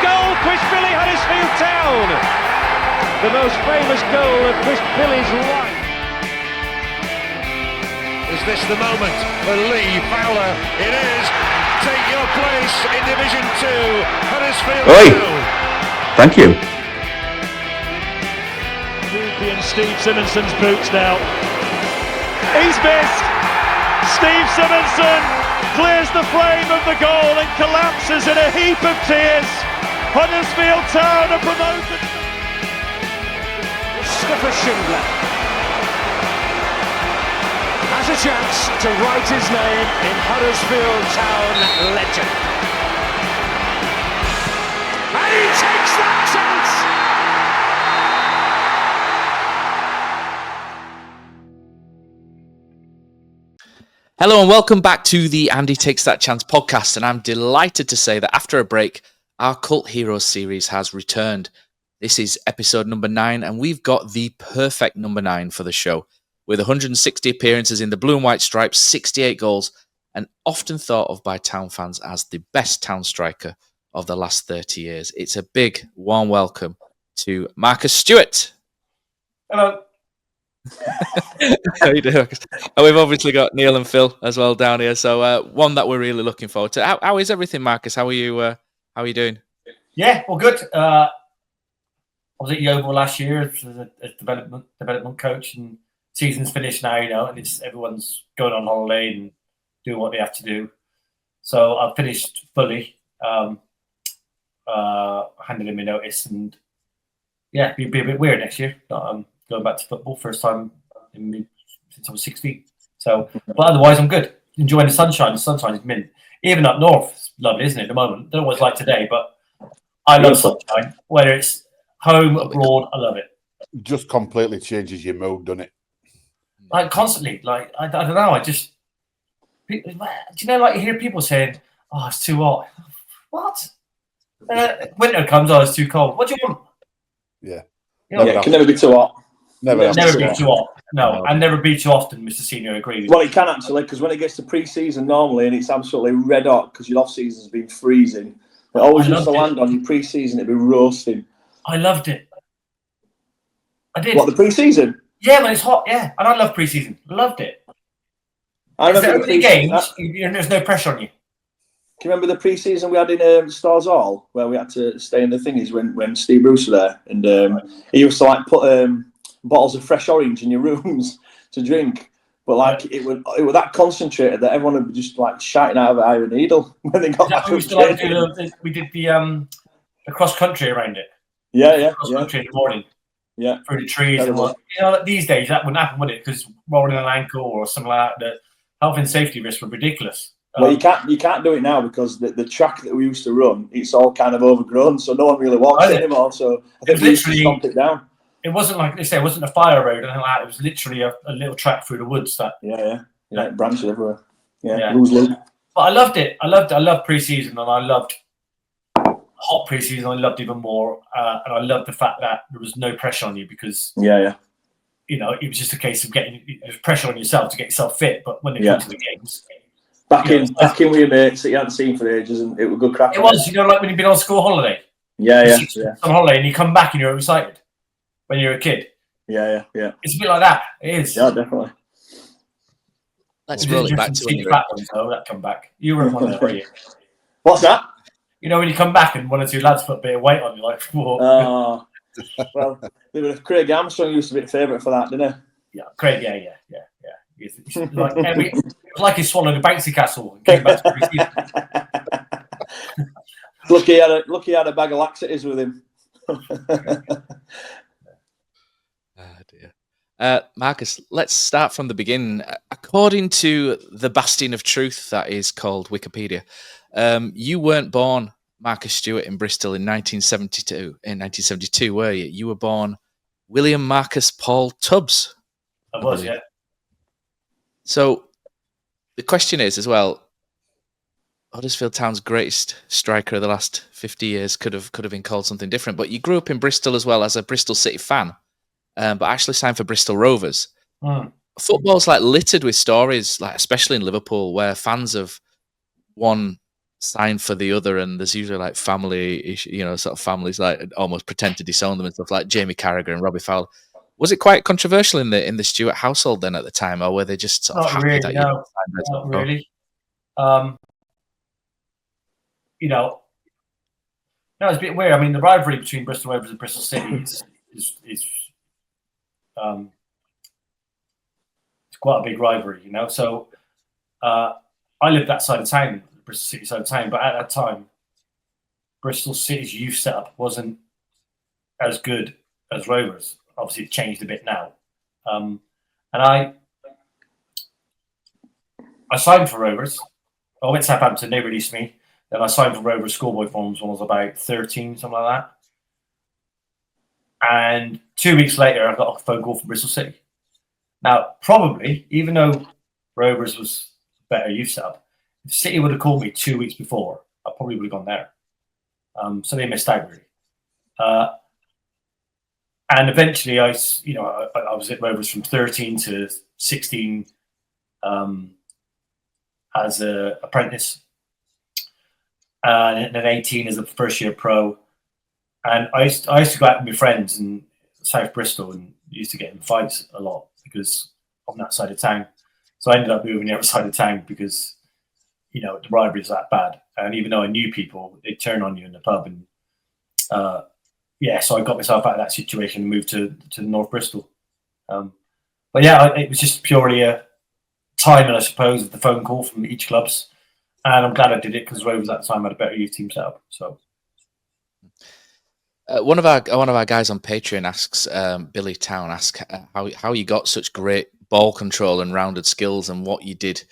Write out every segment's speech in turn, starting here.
goal, Quishbilly Huddersfield Town. The most famous goal of Quishbilly's life. Is this the moment for Lee Fowler? It is. Take your place in Division 2, Huddersfield Town. Thank you. And Steve Simonson's boots now. He's missed. Steve Simonson clears the frame of the goal and collapses in a heap of tears. Huddersfield Town are promoted. Mustafa Schindler has a chance to write his name in Huddersfield Town legend. And he takes that chance! Hello and welcome back to the Andy Takes That Chance podcast, and I'm delighted to say that after a break, our Cult Heroes series has returned. This is episode number 9, and we've got the perfect number 9 for the show, with 160 appearances in the blue and white stripes, 68 goals, and often thought of by Town fans as the best Town striker of the last 30 years. It's a big, warm welcome to Marcus Stewart. Hello. How you doing? And we've obviously got Neil and Phil as well down here, so one that we're really looking forward to. How is everything, Marcus? How are you? How are you doing? Yeah, well, good. I was at Yeovil last year as a development coach, and season's finished now, and everyone's going on holiday and doing what they have to do. So I've finished fully, handed in my notice, and yeah, it'll be a bit weird next year. Going back to football, first time since I was 16. So, but otherwise, I'm good. Enjoying the sunshine. The sunshine is mint. Even up north, it's lovely, isn't it? At the moment, don't know what it's like today, but I love sunshine. Whether it's home, abroad, I love it. Just completely changes your mood, doesn't it? Like constantly. Like I don't know. Do you know? Like you hear people saying, "Oh, it's too hot." What? Winter comes. Oh, it's too cold. What do you want? Yeah. You know, it can never be too hot. Never be too hot. No, and never be too often, Mr. Senior. I agree with you. Well, it can actually, because when it gets to pre-season normally, and it's absolutely red hot because your off-season's been freezing, it always used to land on your pre-season. It'd be roasting. I loved it. I did. What, the pre-season? Yeah, when it's hot. Yeah, and I love pre-season. Loved it. I remember the games. There's no pressure on you. Can you remember the pre-season we had in Stars Hall, where we had to stay in the thingies when Steve Bruce was there, and he used to like put bottles of fresh orange in your rooms to drink, but like it was that concentrated that everyone would be just like shouting out of Iron Needle when they got back. We did the cross country around it. Yeah. Cross country in the morning. Yeah, through the trees. And these days that wouldn't happen, would it? Because rolling an ankle or something like that, the health and safety risks were ridiculous. Well, you can't do it now because the track that we used to run, it's all kind of overgrown, so no one really walks it anymore. So I think we literally stomped it down. It wasn't like they say, it wasn't a fire road or anything like that. It was literally a little track through the woods. Yeah, branches everywhere. Yeah. Lose loop. But I loved it. I loved pre-season, and I loved hot pre-season. I loved even more, and I loved the fact that there was no pressure on you because it was just a case of getting pressure on yourself to get yourself fit. But when it comes to the games. Back in with your mates that you hadn't seen for ages, and it was good crack. It was, like when you've been on school holiday. Yeah. On holiday, and you come back and you're excited when you're a kid. Yeah. It's a bit like that. It is. Yeah, definitely. Let's roll it back to when you were that come back. You were one of them, were you? What's that? When you come back and one or two lads put a bit of weight on you, like, whoa. Well, Craig Armstrong used to be a favourite for that, didn't he? Yeah, Craig. Yeah. It's like he swallowed a bouncy castle and came back to pre-season. Lucky he had a bag of laxatives with him. Dear. Marcus, let's start from the beginning. According to the bastion of truth that is called Wikipedia, you weren't born Marcus Stewart in Bristol in 1972, were you? You were born William Marcus Paul Tubbs. I was, yeah. So the question is as well, Huddersfield Town's greatest striker of the last 50 years could have been called something different, but you grew up in Bristol as well as a Bristol City fan, but actually signed for Bristol Rovers. Football's like littered with stories, like especially in Liverpool, where fans have won sign for the other, and there's usually like family issue, sort of families like almost pretend to disown them and stuff, like Jamie Carragher and Robbie Fowler. Was it quite controversial in the Stewart household then at the time, or were they just sort of happy really, that not really. No, it's a bit weird. I mean, the rivalry between Bristol Rovers and Bristol City is it's quite a big rivalry, So I lived that side of town, Bristol City side of town, but at that time, Bristol City's youth setup wasn't as good as Rovers. Obviously, it's changed a bit now. And I signed for Rovers. I went to Southampton, they released me. Then I signed for Rovers schoolboy forms when I was about 13, something like that. And 2 weeks later, I got a phone call from Bristol City. Now, probably, even though Rovers was better youth setup, if City would have called me 2 weeks before, I probably would have gone there. So they missed out, really. And eventually, I was at Rovers from 13 to 16 as an apprentice, and then 18 as a first year pro. And I used to go out with my friends in South Bristol and used to get in fights a lot because on that side of town. So I ended up moving the other side of town because the rivalry is that bad. And even though I knew people, they'd turn on you in the pub and. So I got myself out of that situation and moved to North Bristol. But yeah, it was just purely a timing, I suppose, of the phone call from each clubs. And I'm glad I did it because Rovers at the time had a better youth team set up. So one of our guys on Patreon asks, Billy Town asks how you got such great ball control and rounded skills and what you did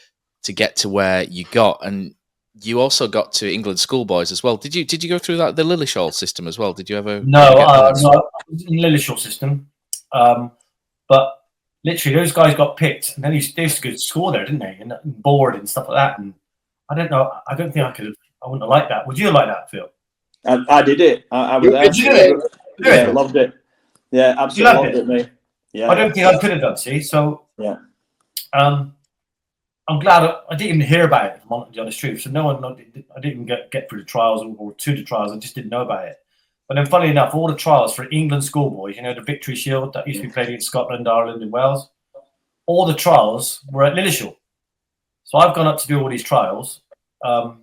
to get to where you got. And you also got to England schoolboys as well. Did you go through the Lillishall system as well? Did you ever? No, I was in Lillishall system. But literally, those guys got picked, and then they used to go to school there, didn't they? And board and stuff like that. And I don't know. I don't think I could. I wouldn't have liked that. Would you have liked that, Phil? I did it. I was there. Did you do it? Yeah, loved it. Yeah, absolutely loved it, mate. Yeah. I don't think I could have done. See, so yeah. I'm glad I didn't even hear about it. The honest truth. So I didn't even get through the trials or to the trials. I just didn't know about it. But then, funnily enough, all the trials for England schoolboys, the Victory Shield that used to be played against Scotland, Ireland, and Wales, all the trials were at Lillishall. So I've gone up to do all these trials, and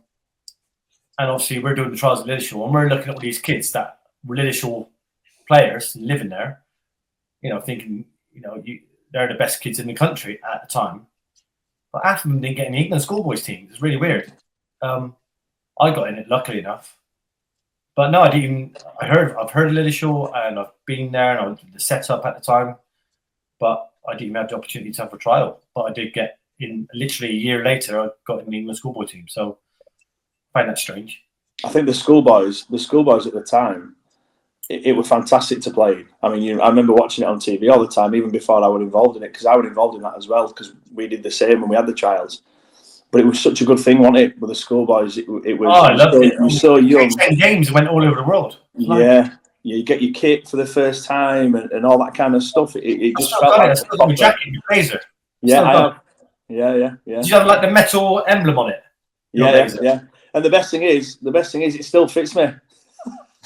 obviously we're doing the trials at Lillishall, and we're looking at all these kids that were Lillishall players living there, thinking, they're the best kids in the country at the time. But half of them didn't get in the England schoolboys team. It's really weird. I got in it, luckily enough. But no, I didn't. I've heard of Lillishall, and I've been there, and I was the setup at the time. But I didn't have the opportunity to have a trial. But I did get in. Literally a year later, I got in the England schoolboy team. So I find that strange. I think the schoolboys at the time, it was fantastic to play. I mean, I remember watching it on TV all the time, even before I was involved in it, because I was involved in that as well, because we did the same when we had the trials. But it was such a good thing, wasn't it, with the schoolboys? It was. I loved it. You were so young. 10 games went all over the world. Yeah, you get your kit for the first time and all that kind of stuff. It just felt like I still got my jacket, my blazer. Yeah, yeah. Did you have like the metal emblem on it? Yeah. And the best thing is, it still fits me.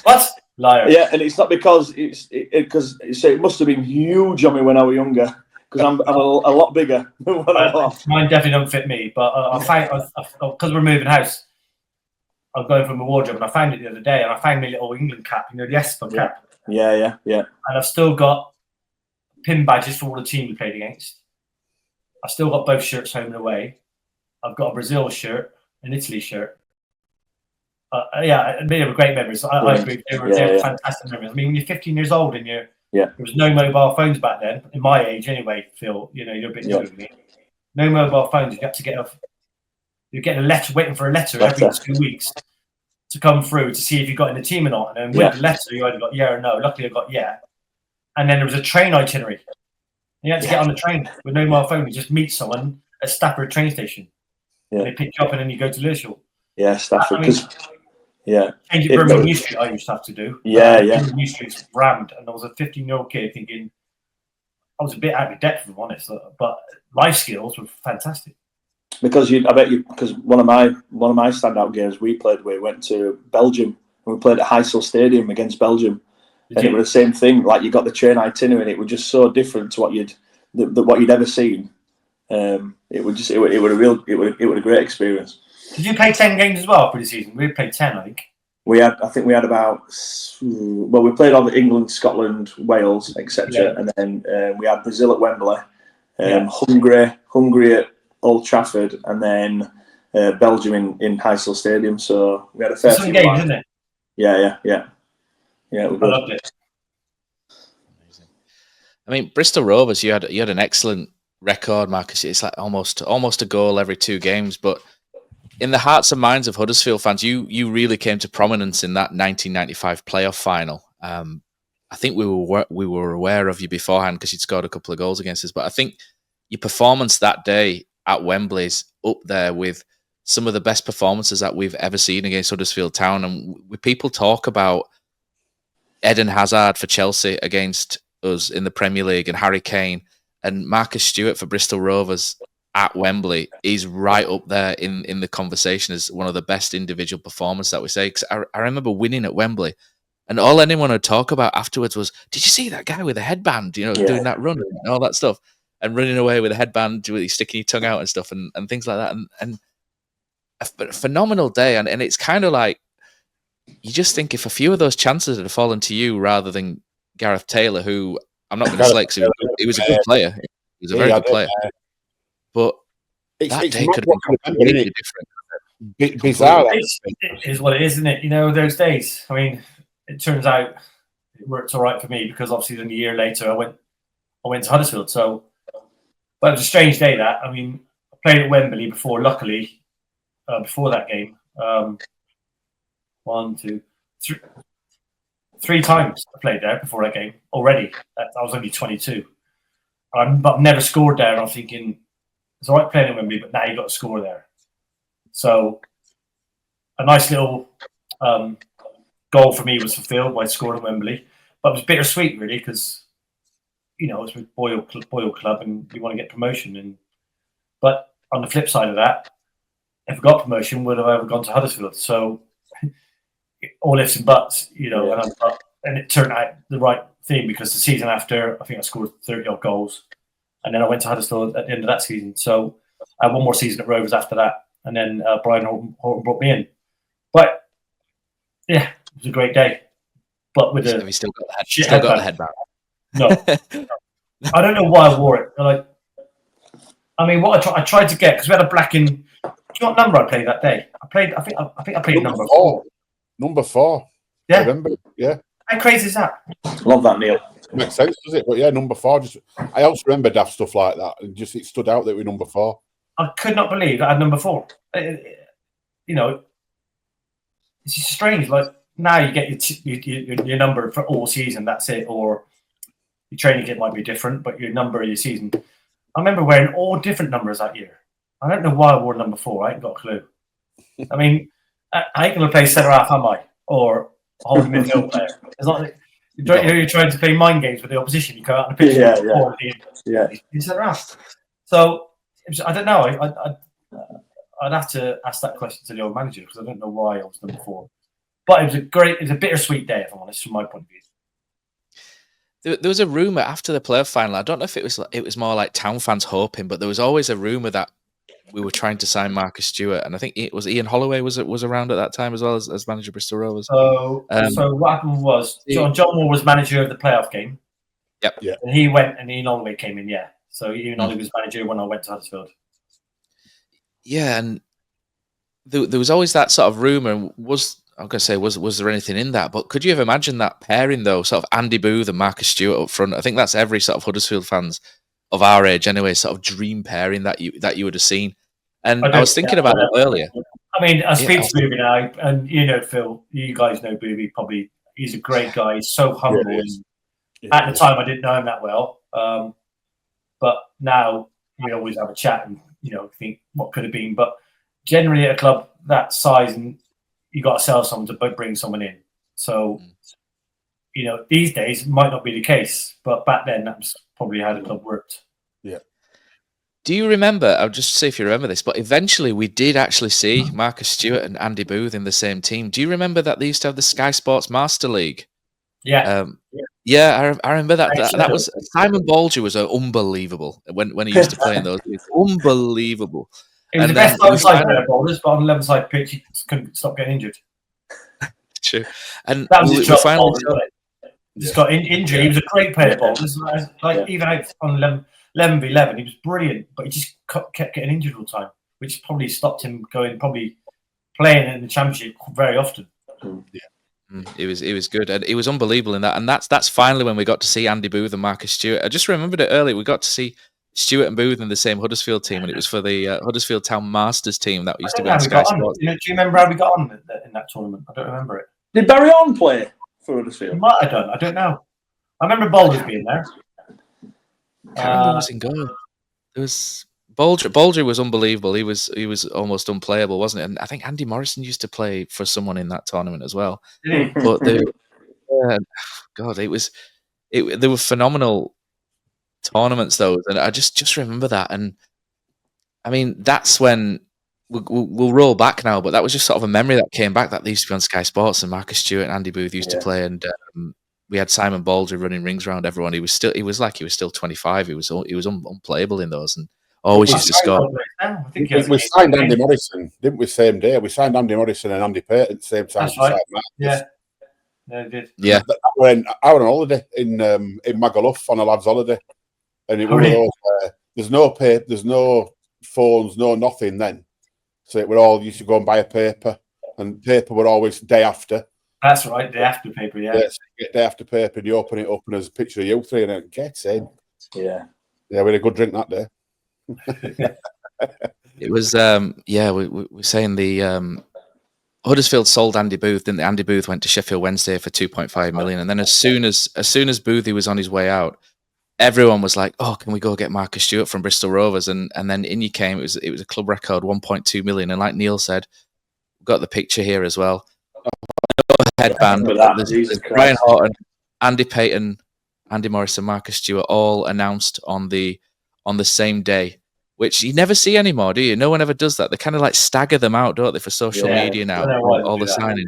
What? Liar. Yeah, and it's not because it must have been huge on me when I was younger, because I'm a lot bigger than what I was. Mine definitely don't fit me, but I found, because we're moving house, I'm going from my wardrobe, and I found it the other day, and I found my little England cap, the Esper cap. Yeah. And I've still got pin badges for all the team we played against. I've still got both shirts home and away. I've got a Brazil shirt, an Italy shirt. They were great memories. I agree. They were fantastic memories. I mean, when you're 15 years old and there was no mobile phones back then, in my age anyway, Phil, you're a bit younger than me. No mobile phones. You got to you're getting a letter, waiting for a letter every 2 weeks to come through to see if you got in the team or not. And then with the letter, you either got yeah or no. Luckily, I got yeah. And then there was a train itinerary. You had to get on the train with no mobile phone. You just meet someone at Stafford train station. Yeah. And they pick you up and then you go to Lillishall. Yeah, Stafford. Change it Birmingham New Street I used to have to do. Yeah. New Street's rammed, and I was a 15-year-old kid thinking I was a bit out of depth, if I'm honest, but life skills were fantastic. because because one of my standout games we went to Belgium and we played at Heysel Stadium against Belgium, and it was the same thing. Like, you got the train itinerary, and it was just so different to what you'd ever seen. It was a great experience. Did you play 10 games as well for the season? We played 10, I think. We had about, well, we played all the England, Scotland, Wales, etc., and then we had Brazil at Wembley, Hungary at Old Trafford, and then Belgium in Heysel Stadium. So we had a fair few games, isn't it? Yeah. It was good. I loved it. Amazing. I mean, Bristol Rovers, you had an excellent record, Marcus. It's like almost a goal every 2 games, but in the hearts and minds of Huddersfield fans, you really came to prominence in that 1995 playoff final. I think we were aware of you beforehand because you'd scored a couple of goals against us, but I think your performance that day at Wembley is up there with some of the best performances that we've ever seen against Huddersfield Town. And people talk about Eden Hazard for Chelsea against us in the Premier League, and Harry Kane, and Marcus Stewart for Bristol Rovers at Wembley is right up there in the conversation as one of the best individual performances that we say. Because I remember winning at Wembley, and all anyone would talk about afterwards was, "Did you see that guy with a headband? Doing that run and all that stuff, and running away with a headband, with sticking your tongue out and stuff, and things like that." And a phenomenal day, and it's kind of like you just think if a few of those chances had fallen to you rather than Gareth Taylor, who I'm not going to slay because he was a good player, he was a very good player. But that day could have been completely different. Bizarre. It is what it is, isn't it? Those days. I mean, it turns out it worked all right for me because obviously then a year later I went to Huddersfield. So, but it was a strange day that. I mean, I played at Wembley before. Luckily, before that game, 1, 2, 3 times I played there before that game already. I was only 22, but I've never scored there. And I'm thinking, it's all right playing at Wembley, but now you've got to score there. So a nice little goal for me was fulfilled by scoring at Wembley. But it was bittersweet, really, because, it's with Boyle Club and you want to get promotion. But on the flip side of that, if I got promotion, would have ever gone to Huddersfield. So all ifs and buts, and it turned out the right thing because the season after, I think I scored 30-odd goals. And then I went to Huddersfield at the end of that season. So I had one more season at Rovers after that. And then Brian Horton brought me in. But, yeah, it was a great day. But with Have you still got the headband? No. I don't know why I wore it. What I tried to get, because we had a black and... Do you know what number I played that day? I think I played number 4. Number 4. Yeah. I remember. Yeah. How crazy is that? Love that, Neil. Makes sense, does it? But yeah, number 4. I also remember daft stuff like that, and it stood out that we're number 4. I could not believe I had number 4. It's just strange. Like, now you get your number for all season. That's it. Or your training kit might be different, but your number of your season. I remember wearing all different numbers that year. I don't know why I wore number 4. I ain't got a clue. I mean, I ain't going to play centre half, am I? Or a holding midfield player. It's not. You're trying to play mind games with the opposition. You go out on the pitch. You centre half. So I don't know. I'd have to ask that question to the old manager because I don't know why I was number 4. But it was a bittersweet day, if I'm honest, from my point of view. There was a rumour after the playoff final. I don't know if it was more like Town fans hoping, but there was always a rumour that we were trying to sign Marcus Stewart, and I think it was Ian Holloway was around at that time as well as manager of Bristol Rovers. So what happened was John Moore was manager of the playoff game. Yep. Yeah. And he went, and Ian Holloway came in. Yeah. So Ian Holloway was manager when I went to Huddersfield. Yeah, and there was always that sort of rumour. Was there anything in that? But could you have imagined that pairing though? Sort of Andy Booth and Marcus Stewart up front. I think that's every sort of Huddersfield fans of our age anyway, sort of dream pairing that you would have seen. And I was thinking about that earlier. I mean, I speak to Booby now, and Phil, you guys know Booby probably. He's a great guy. He's so humble. At the time, I didn't know him that well, but now we always have a chat and think what could have been. But generally, at a club that size, and you got to sell someone to bring someone in. So these days it might not be the case, but back then that was probably how the club worked. Yeah. Do you remember? I'll just see if you remember this, but eventually we did actually see Marcus Stewart and Andy Booth in the same team. Do you remember that they used to have the Sky Sports Master League? Yeah. I remember that. That was Simon Bolger was unbelievable when he used to play in those. Unbelievable. It was the best outside player bowlers, but on the 11-side pitch, he couldn't stop getting injured. True. And that was his trouble. Just got injured. He was a great player bowlers. Even out on 11v11, he was brilliant, but he just kept getting injured all the time, which probably stopped him probably playing in the championship very often. It was good, and it was unbelievable in that. And that's finally when we got to see Andy Booth and Marcus Stewart. I just remembered it earlier. We got to see Stewart and Booth in the same Huddersfield team, and it was for the Huddersfield Town Masters team that used to be on Sky Sports. Do you remember how we got on in that tournament? I don't remember it. Did Barry On play for Huddersfield? He might have done. I don't know. I remember Boulders being there. I can't remember who was in goal. There was Bolger was unbelievable. He was almost unplayable, wasn't it? And I think Andy Morrison used to play for someone in that tournament as well. But God, they were phenomenal tournaments, though, and I just remember that. And I mean, that's when we'll roll back now, but that was just sort of a memory that came back, that they used to be on Sky Sports, and Marcus Stewart and Andy Booth used to play, and we had Simon Bolger running rings around everyone. He was still 25. He was unplayable in those, and always used to score. We signed Andy Morrison, didn't we? Same day, we signed Andy Morrison and Andy Pate at the same time. That's right. Yeah, they did. Yeah, I were on holiday in Magaluf on a lad's holiday, and it was one of those there's no paper, there's no phones, no nothing then. So it were all used to go and buy a paper, and paper were always day after. That's right, day after paper, yeah. Day after paper, and you open it up, and there's a picture of you three, and it gets in. Yeah, we had a good drink that day. It was we were saying the Huddersfield sold Andy Booth, didn't they? Andy Booth went to Sheffield Wednesday for 2.5 million, and then as soon as Boothie was on his way out, everyone was like, "Oh, can we go get Marcus Stewart from Bristol Rovers?" And then in you came. It was a club record 1.2 million, and like Neil said, we've got the picture here as well. Headband, there's Brian Horton, Andy Payton, Andy Morrison, Marcus Stewart, all announced on the same day, which you never see anymore, do you? No one ever does that. They kind of like stagger them out, don't they, for social media now? All the signing.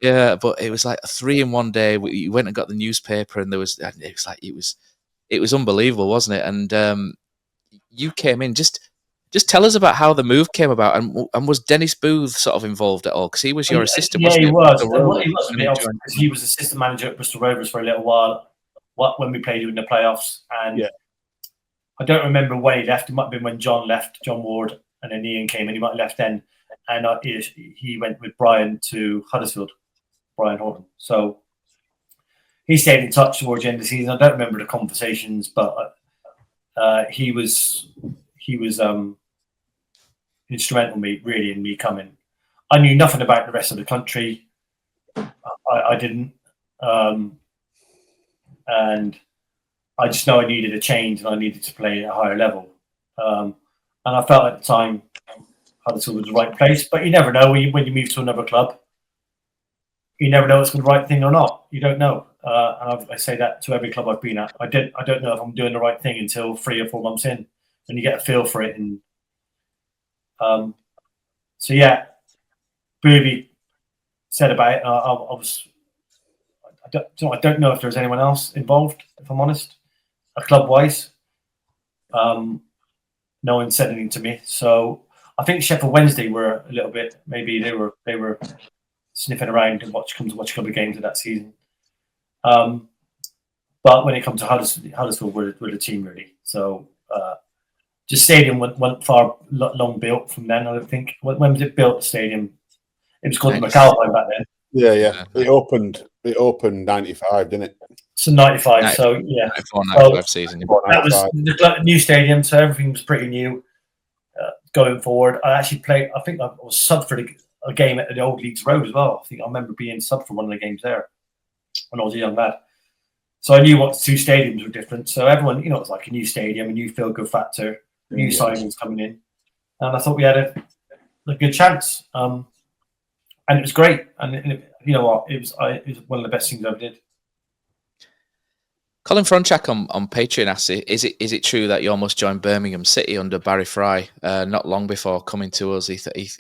Yeah, but it was like 3 in one day. You went and got the newspaper, and it was unbelievable, wasn't it? And you came in. Just tell us about how the move came about, and was Dennis Booth sort of involved at all? Because he was your assistant. Yeah, he was. He was assistant manager at Bristol Rovers for a little while. When we played in the playoffs, and I don't remember when he left. It might have been when John left, John Ward, and then Ian came in. He might have left then, and he went with Brian to Huddersfield, Brian Horton. So he stayed in touch towards the end of the season. I don't remember the conversations, but he was instrumental in me coming. I knew nothing about the rest of the country. I didn't. And I just know I needed a change, and I needed to play at a higher level. And I felt at the time Huddersfield was the right place. But you never know when you move to another club. You never know if it's the right thing or not. You don't know. And I say that to every club I've been at. I don't know if I'm doing the right thing until 3 or 4 months in, when you get a feel for it. And Booby said about it. I don't know if there's anyone else involved, if I'm honest, club-wise. No one said anything to me. So I think Sheffield Wednesday were a little bit, maybe they were sniffing around and watch a couple of games of that season. But when it comes to Huddersfield, we're the team really. So just stadium went far long built from then. I don't think. When was it built? The stadium. It was called the McAlpine back then. Yeah. It opened 95, didn't it? So 95. So yeah. 95 season. That was the new stadium, so everything was pretty new. Going forward, I actually played. I think I was sub for a game at the Old Leeds Road as well. I think I remember being sub for one of the games there when I was a young lad. So I knew what 2 stadiums were different. So everyone, it was like a new stadium, a new feel-good factor, new signings coming in, and I thought we had a good chance. And it was great. And you know what? It was one of the best things I ever did. Colin Fronchak on Patreon asks, is it true that you almost joined Birmingham City under Barry Fry not long before coming to us? He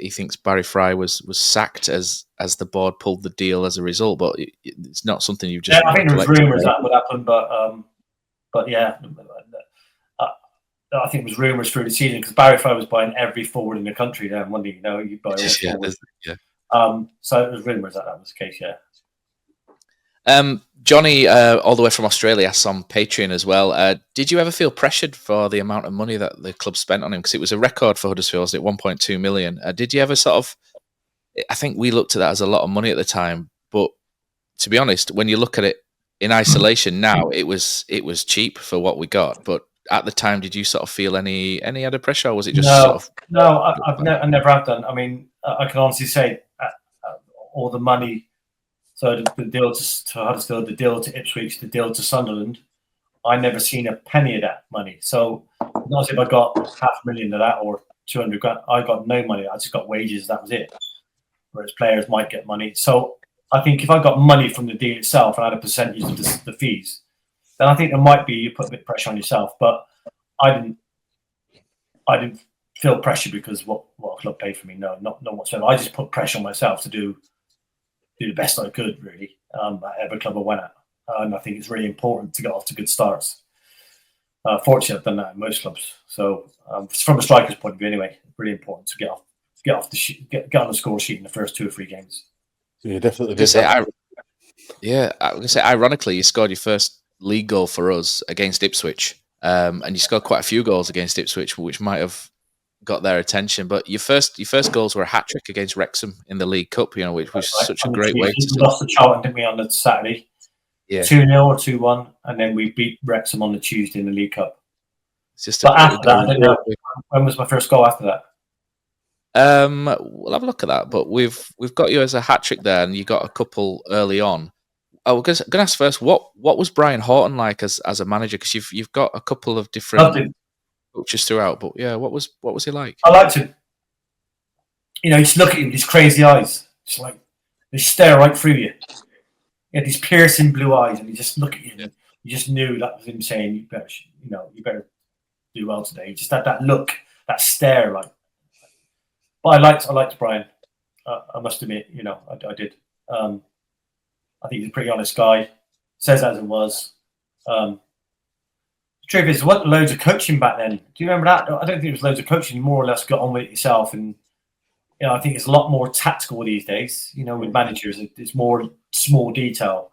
thinks Barry Fry was sacked as the board pulled the deal as a result, but it's not something you've just. Yeah, I think there was rumours that would happen, but yeah, I think it was rumours through the season because Barry Fry was buying every forward in the country. Then one day, you buy all forwards. So it was rumours that was the case. Yeah. Johnny, all the way from Australia, asks on Patreon as well. Did you ever feel pressured for the amount of money that the club spent on him? Because it was a record for Huddersfield, wasn't it? 1.2 million. Did you ever sort of? I think we looked at that as a lot of money at the time, but to be honest, when you look at it in isolation now, it was cheap for what we got. But at the time, did you sort of feel any added pressure, or was it just No, I never have done. I mean, I can honestly say all the money. So the deal to Huddersfield, the deal to Ipswich, the deal to Sunderland, I never seen a penny of that money. So not as if I got $500,000 of that or 200 grand. I got no money. I just got wages. That was it. Whereas players might get money. So I think if I got money from the deal itself and I had a percentage of the fees, then I think there might be you put a bit of pressure on yourself. But I didn't feel pressure because what a club paid for me. No, not whatsoever. I just put pressure on myself to do the best I could, really, at every club I went at. And I think it's really important to get off to good starts. Fortunately, I've done that in most clubs. So, from a striker's point of view, anyway, really important to get off the get on the score sheet in the first 2 or 3 games. Yeah, definitely. I was going to say, ironically, you scored your first league goal for us against Ipswich, and you scored quite a few goals against Ipswich, which might have got their attention. But your first goals were a hat trick against Wrexham in the League Cup, which was such a great way to. We lost to Charlton, didn't we, on the Saturday? Yeah, 2-0 or 2-1, and then we beat Wrexham on the Tuesday in the League Cup. It's just but after that, I don't know when was my first goal after that. We'll have a look at that. But we've got you as a hat trick there, and you got a couple early on. I'm going to ask first, what was Brian Horton like as a manager? Because you've got a couple of different coaches throughout, but yeah, what was he like? I liked him. You just look at him, these crazy eyes, just like they stare right through you. He had these piercing blue eyes, and you just look at him. Yeah. You just knew that was him saying, "You better do well today." He just had that look, that stare, like. But I liked Brian. I must admit, I did. I think he's a pretty honest guy. Says as it was. The truth is, there wasn't loads of coaching back then. Do you remember that? I don't think there was loads of coaching. You more or less got on with it yourself. And, I think it's a lot more tactical these days. With managers, it's more small detail.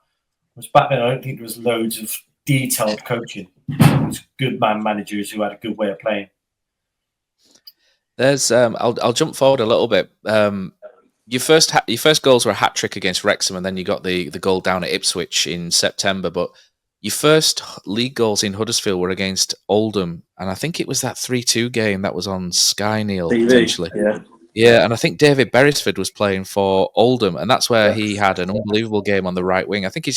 Whereas back then, I don't think there was loads of detailed coaching. It was good managers who had a good way of playing. There's, I'll jump forward a little bit. Your first goals were a hat trick against Wrexham, and then you got the goal down at Ipswich in September. But your first league goals in Huddersfield were against Oldham, and I think it was that 3-2 game that was on Sky, Neil, potentially. Yeah, and I think David Beresford was playing for Oldham, and that's where he had an unbelievable game on the right wing. I think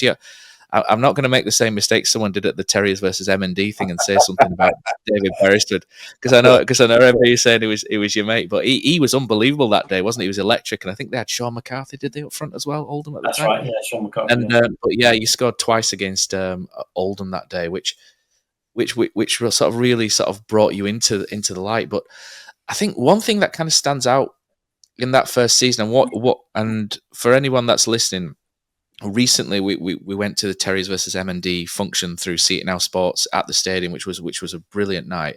I'm not going to make the same mistake someone did at the Terriers versus M&D thing and say something about David Beresford, because I know everybody's saying it was your mate, but he was unbelievable that day, wasn't he? He was electric, and I think they had Sean McCarthy, did they, up front as well, Oldham at the time? That's right, yeah, Sean McCarthy. And but yeah, you scored twice against Oldham that day, which sort of really sort of brought you into the light. But I think one thing that kind of stands out in that first season, and for anyone that's listening. Recently, we went to the Terriers versus M&D function through See It Now Sports at the stadium, which was a brilliant night.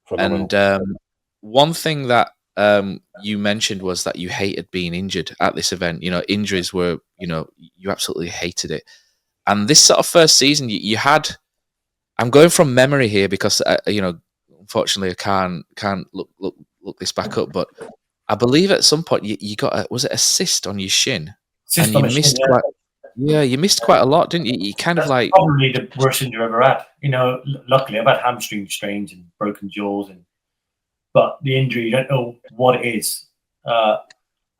Phenomenal. And one thing that you mentioned was that you hated being injured at this event. Injuries were, you absolutely hated it. And this sort of first season, you had. I'm going from memory here because unfortunately I can't look this back up, but I believe at some point you got was it a cyst on your shin, and you missed quite. Yeah, you missed quite a lot, didn't you? You kind That's of like probably the worst injury I've ever had. Luckily I've had hamstring strains and broken jaws, but the injury, you don't know what it is. And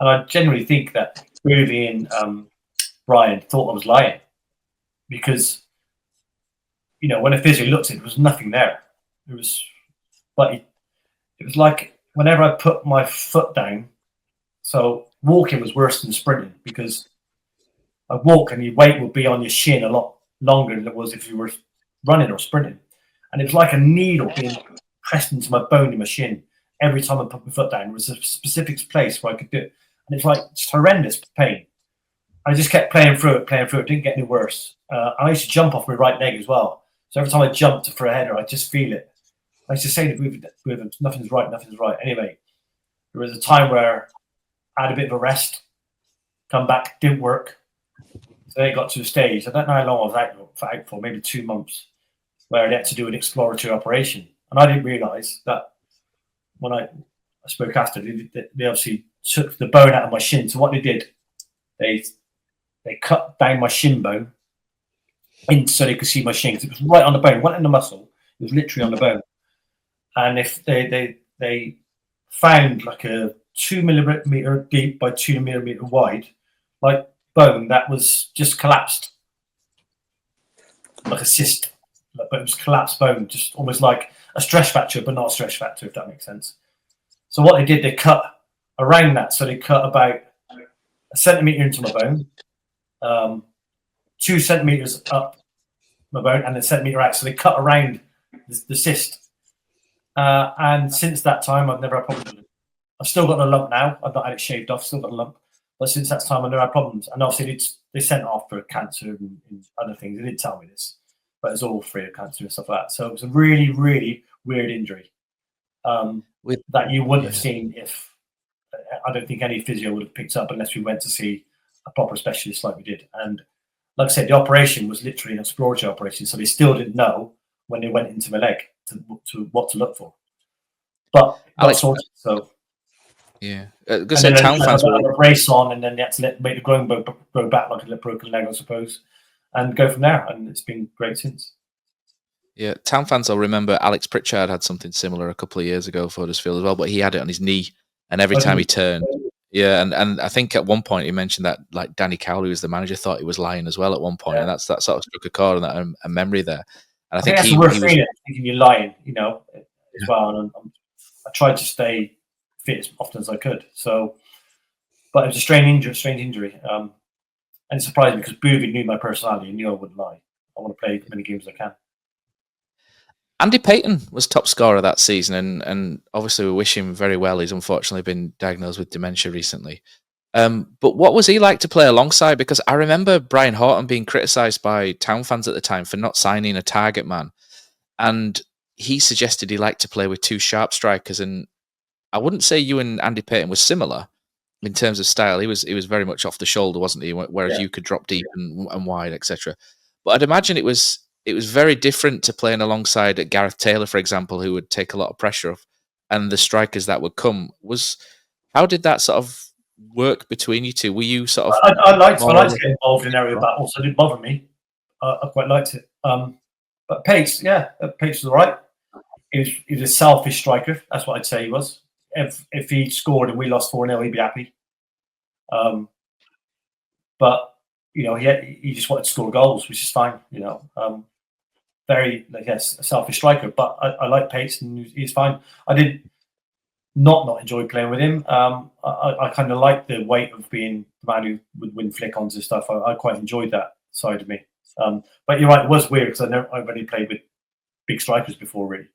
I generally think that Groovy and Brian thought I was lying because, when a physio looked at it, there was nothing there. It was like whenever I put my foot down, so walking was worse than sprinting because I walk and your weight would be on your shin a lot longer than it was if you were running or sprinting, and it was like a needle being pressed into my bone in my shin every time I put my foot down. There was a specific place where I could do it, and it's like just horrendous pain. I just kept playing through it. It didn't get any worse. I used to jump off my right leg as well. So every time I jumped for a header, I just feel it. I used to say to him, nothing's right. Anyway, there was a time where I had a bit of a rest, come back, didn't work. So they got to a stage, I don't know how long I was out for, maybe 2 months, where they had to do an exploratory operation. And I didn't realise that when I spoke after, they obviously took the bone out of my shin. So what they did, they cut down my shin bone in so they could see my shin, because it was right on the bone. It wasn't in the muscle, it was literally on the bone. And if they found like a 2 millimeter deep by 2 millimeter wide, like bone that was just collapsed, like a cyst, but it was collapsed bone, just almost like a stress fracture, but not a stress fracture, if that makes sense. So what they did, they cut around that. So they cut about a centimeter into my bone, 2 centimeters up my bone, and a centimeter out. So they cut around the cyst. And since that time, I've never had problems with it. I've still got a lump now. I've not had it shaved off, still got a lump. But since that time, I've never had problems. And obviously, they sent off for cancer and other things. They didn't tell me this, but it's all free of cancer and stuff like that. So it was a really, really weird injury that you wouldn't have seen if, I don't think any physio would have picked up unless we went to see a proper specialist like we did. And like I said, the operation was literally an exploratory operation. So they still didn't know when they went into my leg to what to look for. But Alex, sorted, so. Yeah, because Town fans will a brace on, and then they had to make the groin grow back like a broken leg, I suppose, and go from there. And it's been great since. Yeah, Town fans will remember Alex Pritchard had something similar a couple of years ago for Huddersfield as well, but he had it on his knee, and every time he turned, and I think at one point he mentioned that like Danny Cowley was the manager, thought he was lying as well at one point, and that sort of struck a chord and that a memory there. And I think that's the worst feeling, thinking you're lying, as well. And I tried to stay fit as often as I could. So, but it was a strange injury. And it surprised me because Boovy knew my personality and knew I wouldn't lie. I want to play as many games as I can. Andy Payton was top scorer that season, and obviously we wish him very well. He's unfortunately been diagnosed with dementia recently. But what was he like to play alongside? Because I remember Brian Horton being criticised by Town fans at the time for not signing a target man. And he suggested he liked to play with 2 sharp strikers. And I wouldn't say you and Andy Payton were similar in terms of style. He was very much off the shoulder, wasn't he? Whereas you could drop deep and wide, etc. But I'd imagine it was very different to playing alongside Gareth Taylor, for example, who would take a lot of pressure off, and the strikers that would come. How did that sort of work between you two? Were you sort of? I liked to get involved in area battles, so it didn't bother me. I quite liked it. But Pace, Pace was all right. He was a selfish striker. That's what I'd say he was. If he scored and we lost 4-0, he'd be happy. But he just wanted to score goals, which is fine. Very a selfish striker. But I like Pace, and he's fine. I did not enjoy playing with him. I kind of liked the weight of being the man who would win flick-ons and stuff. I quite enjoyed that side of me. But you're right, it was weird because I've already played with big strikers before, really.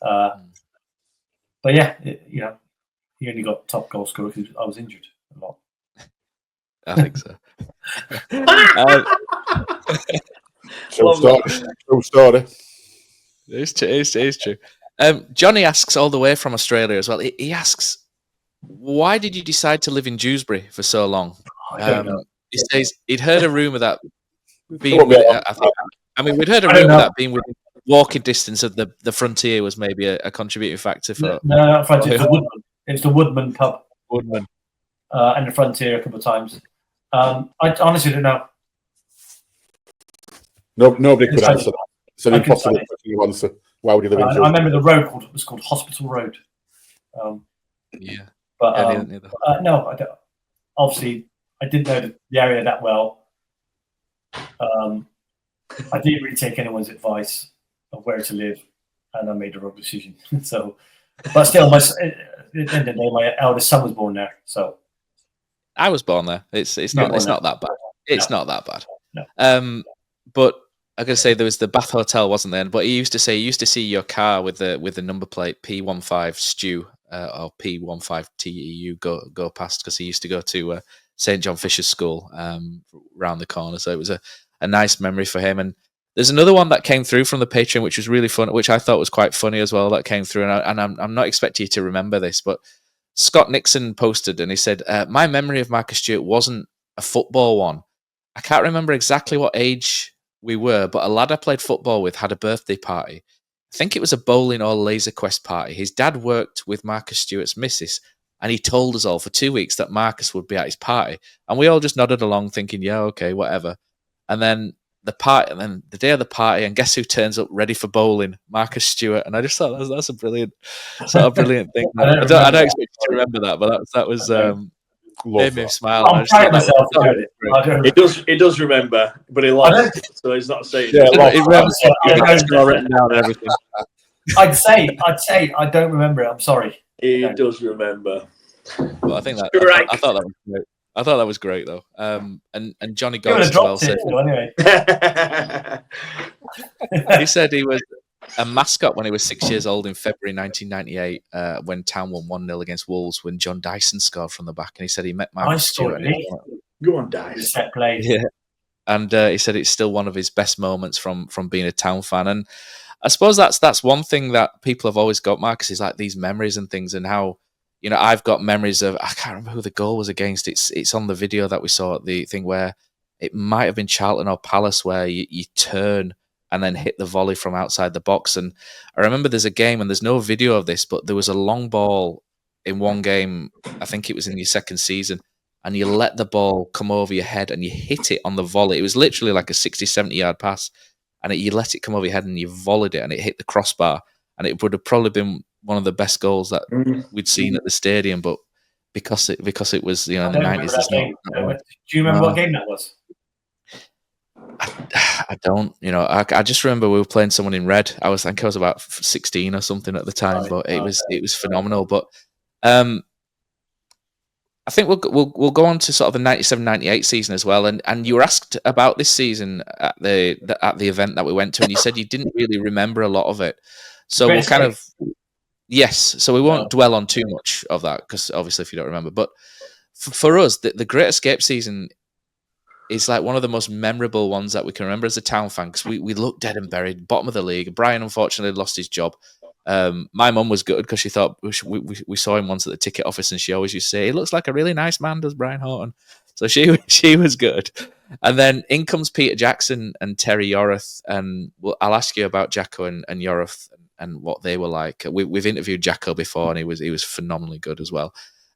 But yeah, he only got top goal scorer because I was injured a lot. I think so. True story. It's true. Johnny asks all the way from Australia as well. He asks, why did you decide to live in Dewsbury for so long? He says he'd heard a rumour that being we'd heard a rumour that being within walking distance of the frontier was maybe a contributing factor for. No, it's the Woodman pub. Woodman. And the frontier a couple of times. I honestly don't know. Nobody could answer that. It's an impossible question to answer. Why would you live in Dewsbury? I remember the road was called Hospital Road. But no, I don't. Obviously, I didn't know the area that well. I didn't really take anyone's advice of where to live, and I made the wrong decision. So, but still, at the end of the day, my eldest son was born there. So, I was born there. It's not that bad. It's not that bad. No. But I gotta say there was the Bath Hotel, wasn't there? But he used to see your car with the number plate P15 Stew or P15 TEU go past, because he used to go to St John Fisher's School round the corner. So it was a nice memory for him. And there's another one that came through from the Patreon, which was really fun, which I thought was quite funny as well. That came through, and I'm not expecting you to remember this, but Scott Nixon posted and he said, "My memory of Marcus Stewart wasn't a football one. I can't remember exactly what age we were, but a lad I played football with had a birthday party. I think it was a bowling or laser quest party. His dad worked with Marcus Stewart's missus, and he told us all for 2 weeks that Marcus would be at his party. And we all just nodded along thinking, yeah, okay, whatever. And then the day of the party, and guess who turns up ready for bowling? Marcus Stewart. And I just thought that's a brilliant thing. I don't expect you to remember that, but that was made me smile. I'm proud of myself for doing it. He does remember, but he lost, so he's not saying. Yeah, written down and everything. I'd say I don't remember it. I'm sorry. He does remember. Well, I think that I thought that was great. I thought that was great though. And Johnny Ghost as well said. Anyway. He said he was a mascot when he was 6 years old in February 1998 when Town won 1-0 against Wolves when John Dyson scored from the back, and he said he met Marcus Stewart. Go on, Dyson. Set play. Yeah, and he said it's still one of his best moments from being a Town fan. And I suppose that's one thing that people have always got, Marcus, is like these memories and things, and how, you know, I've got memories of, I can't remember who the goal was against. It's on the video that we saw at the thing where it might have been Charlton or Palace, where you turn and then hit the volley from outside the box. And I remember there's a game, and there's no video of this, but there was a long ball in one game, I think it was in your second season, and you let the ball come over your head and you hit it on the volley. It was literally like a 60, 70-yard pass, and you let it come over your head and you volleyed it, and it hit the crossbar, and it would have probably been one of the best goals that we'd seen at the stadium, but because it was, you know, in the 90s. Do you remember what game that was? I don't, you know, I just remember we were playing someone in red. I think I was about 16 or something at the time, but it was phenomenal. But I think we'll go on to sort of the 97-98 season as well. And you were asked about this season at the event that we went to, and you said you didn't really remember a lot of it. So we'll kind of, yes. So we won't dwell on too much of that, because obviously if you don't remember, but for us, the Great Escape season is like one of the most memorable ones that we can remember as a Town fan, because we looked dead and buried, bottom of the league. Brian unfortunately lost his job. My mum was good because she thought we saw him once at the ticket office, and she always used to say, "He looks like a really nice man, does Brian Horton?" So she was good. And then in comes Peter Jackson and Terry Yorath, and I'll ask you about Jacko and Yorath and what they were like. We've interviewed Jacko before, and he was phenomenally good as well.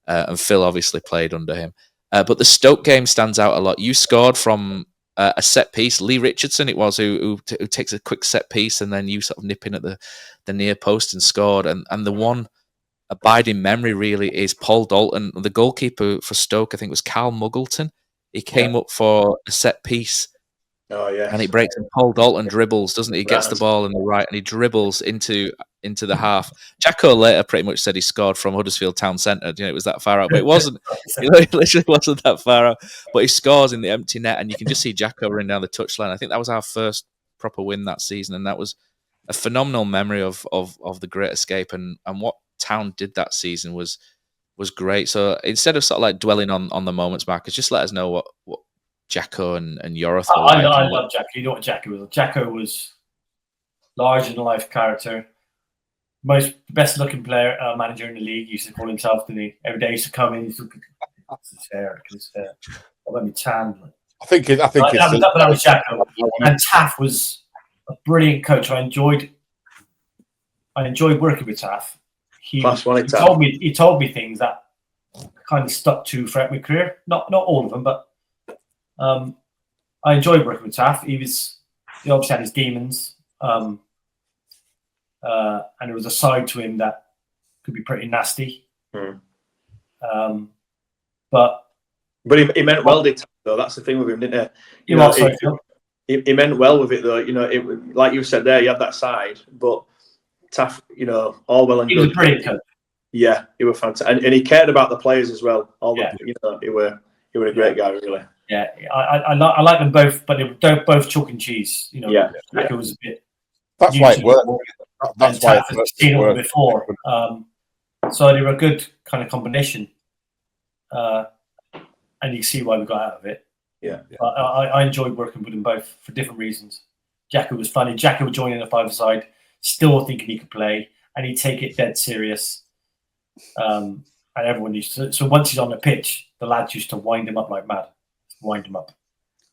And Phil obviously played under him. But the Stoke game stands out a lot. You scored from a set piece. Lee Richardson, it was, who takes a quick set piece, and then you sort of nip in at the near post and scored. And the one abiding memory really is Paul Dalton, the goalkeeper for Stoke. I think it was Carl Muggleton. He came up for a set piece. Oh yeah, and he breaks, and Paul Dalton dribbles, doesn't he? He gets the ball in the right, and he dribbles into the half. Jacko later pretty much said he scored from Huddersfield Town Centre. You know, it was that far out, but it wasn't. It literally wasn't that far out. But he scores in the empty net, and you can just see Jacko running down the touchline. I think that was our first proper win that season, and that was a phenomenal memory of the Great Escape, and what Town did that season was great. So instead of sort of like dwelling on the moments, Marcus, just let us know what Jacko and Yorath. I love Jacko. You know what Jacko was? Jacko was larger than life character. Best looking player, manager in the league. He used to call himself, didn't he? Every day he used to come in, he used to look at his hair. Let me tan. I think that was Jacko. And Taff was a brilliant coach. I enjoyed working with Taff. He told me things that kind of stuck to throughout my career. Not all of them, but I enjoyed working with Taff. He obviously had his demons. And there was a side to him that could be pretty nasty. But he meant well, did though. That's the thing with him, didn't he? He meant well with it, though. You know, like you said there, you have that side, but Taff, you know, all well and good. He was brilliant coach. Yeah, he was fantastic, and he cared about the players as well. He were a great guy, really. Yeah, I like them both, but they were both chalk and cheese. You know, Yeah. Jacko was a bit. That's why it worked. That's why I've seen it before. So they were a good kind of combination, and you can see why we got out of it. Yeah. I enjoyed working with them both for different reasons. Jacko was funny. Jacko would join in the five-a-side, still thinking he could play, and he'd take it dead serious. And everyone used to. So once he's on the pitch, the lads used to wind him up like mad. Wind him up.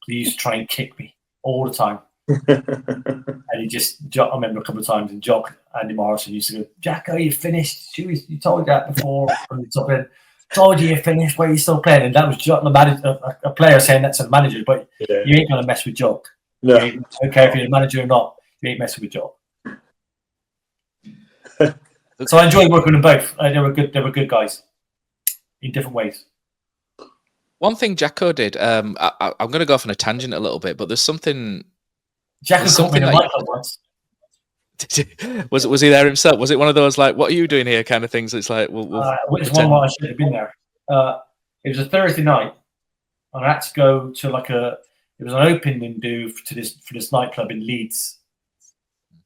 He used to try and kick me all the time. And he just, I remember a couple of times, and Jock, Andy Morrison used to go, Jacko, you finished. You told that before. Told you finished, why are you still playing? And that was Jock, a player saying that to the manager, but you ain't going to mess with Jock. No. I don't care if you're the manager or not, you ain't messing with Jock. So I enjoyed working with them both. They were good guys in different ways. One thing Jacko did, I'm going to go off on a tangent a little bit, but there's something. Jacko got me in a nightclub once. Was he there himself? Was it one of those like, "What are you doing here?" kind of things? It's like, which one where I should have been there? It was a Thursday night, and I had to go to it was an opening do for this nightclub in Leeds.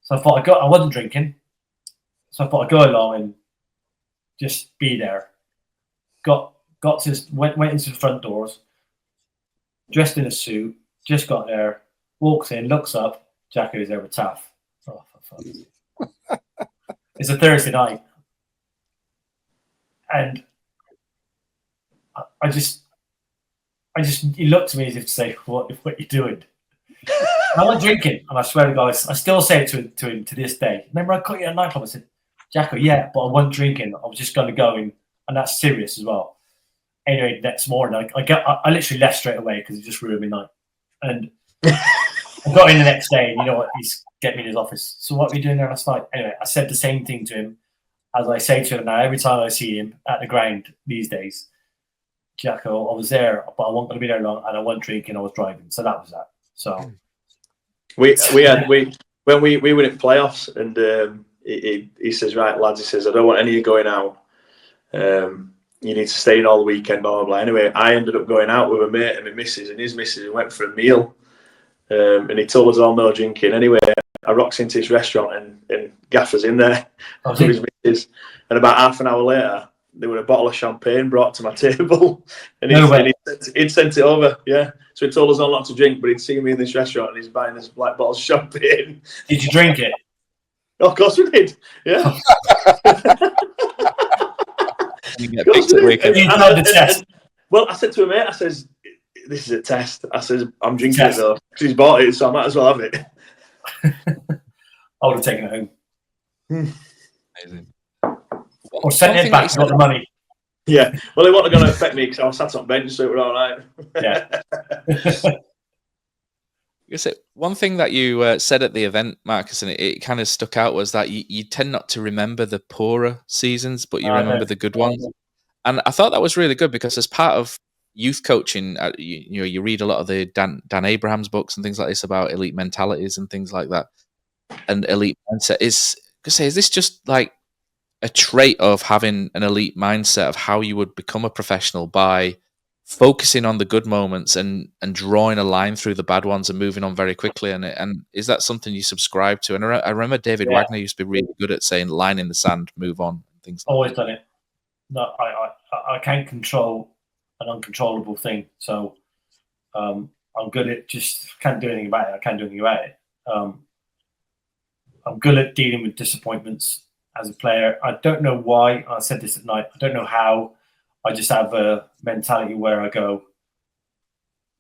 So I thought I wasn't drinking, so I thought I'd go along and just be there. Went into the front doors, dressed in a suit, just got there, walks in, looks up, Jacko is there with Taff. Oh, for fun. It's a Thursday night. And I just he looked at me as if to say, what are you doing? I'm not drinking, and I swear to God, I still say it to him to this day. Remember I caught you at a nightclub? I said, Jacko, yeah, but I wasn't drinking. I was just going to go in, and that's serious as well. Anyway, next morning, I literally left straight away because it just ruined my night. And I got in the next day, and you know what? He's getting me in his office. So what were you doing there last night? Anyway, I said the same thing to him as I say to him now every time I see him at the ground these days. Jacko, I was there, but I wasn't going to be there long, and I wasn't drinking. I was driving, so that was that. So when we were in playoffs, and he says, right, lads, he says, I don't want any of you going out. You need to stay in all the weekend, blah, blah, blah. Anyway, I ended up going out with a mate and my missus and his missus and went for a meal. And he told us all no drinking. Anyway, I rocks into his restaurant and Gaffer's in there with his missus. And about half an hour later, there was a bottle of champagne brought to my table. And he'd sent it over, yeah. So he told us all not to drink, but he'd seen me in this restaurant and he's buying this black bottle of champagne. Did you drink it? Oh, of course we did, yeah. You get picked at weekend. Well, I said to a mate, I says, this is a test. I says, I'm drinking it though. Because he's bought it, so I might as well have it. I would have taken it home. Amazing. Or sent it back, got the money. Yeah. Well, it wasn't going to affect me because I was sat on bench, so it was all right. Yeah. One thing that you said at the event, Marcus, and it kind of stuck out was that you tend not to remember the poorer seasons, but you remember the good ones. And I thought that was really good because as part of youth coaching, you read a lot of the Dan Abraham's books and things like this about elite mentalities and things like that. And elite mindset is this just like a trait of having an elite mindset of how you would become a professional by focusing on the good moments and drawing a line through the bad ones and moving on very quickly. And is that something you subscribe to? And I remember David Wagner used to be really good at saying line in the sand, move on, things like Always done it. No, I can't control an uncontrollable thing. So I'm good at just can't do anything about it. I can't do anything about it. I'm good at dealing with disappointments as a player. I don't know why. I said this at night. I don't know how. I just have a mentality where I go,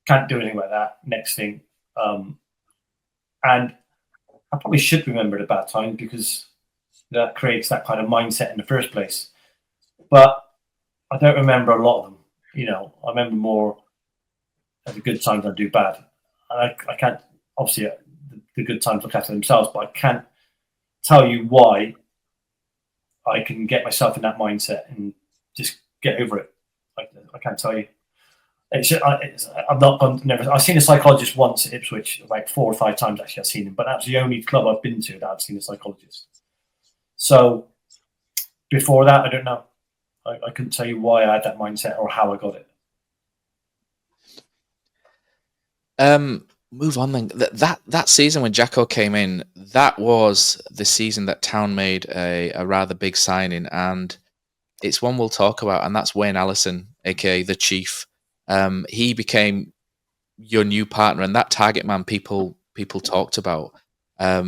can't do anything like that. Next thing. And I probably should remember the bad times because that creates that kind of mindset in the first place. But I don't remember a lot of them. You know, I remember more of the good times than I do bad. And I can't, obviously, the good times look after themselves, but I can't tell you why I can get myself in that mindset and just get over it. I can't tell you. I've not gone. Never. I've seen a psychologist once at Ipswich, like 4 or 5 times actually. I've seen him, but that's the only club I've been to that I've seen a psychologist. So before that, I don't know. I couldn't tell you why I had that mindset or how I got it. Move on then. That season when Jacko came in, that was the season that Town made a rather big signing, and it's one we'll talk about, and that's Wayne Allison, aka the Chief. He became your new partner, and that target man people talked about. I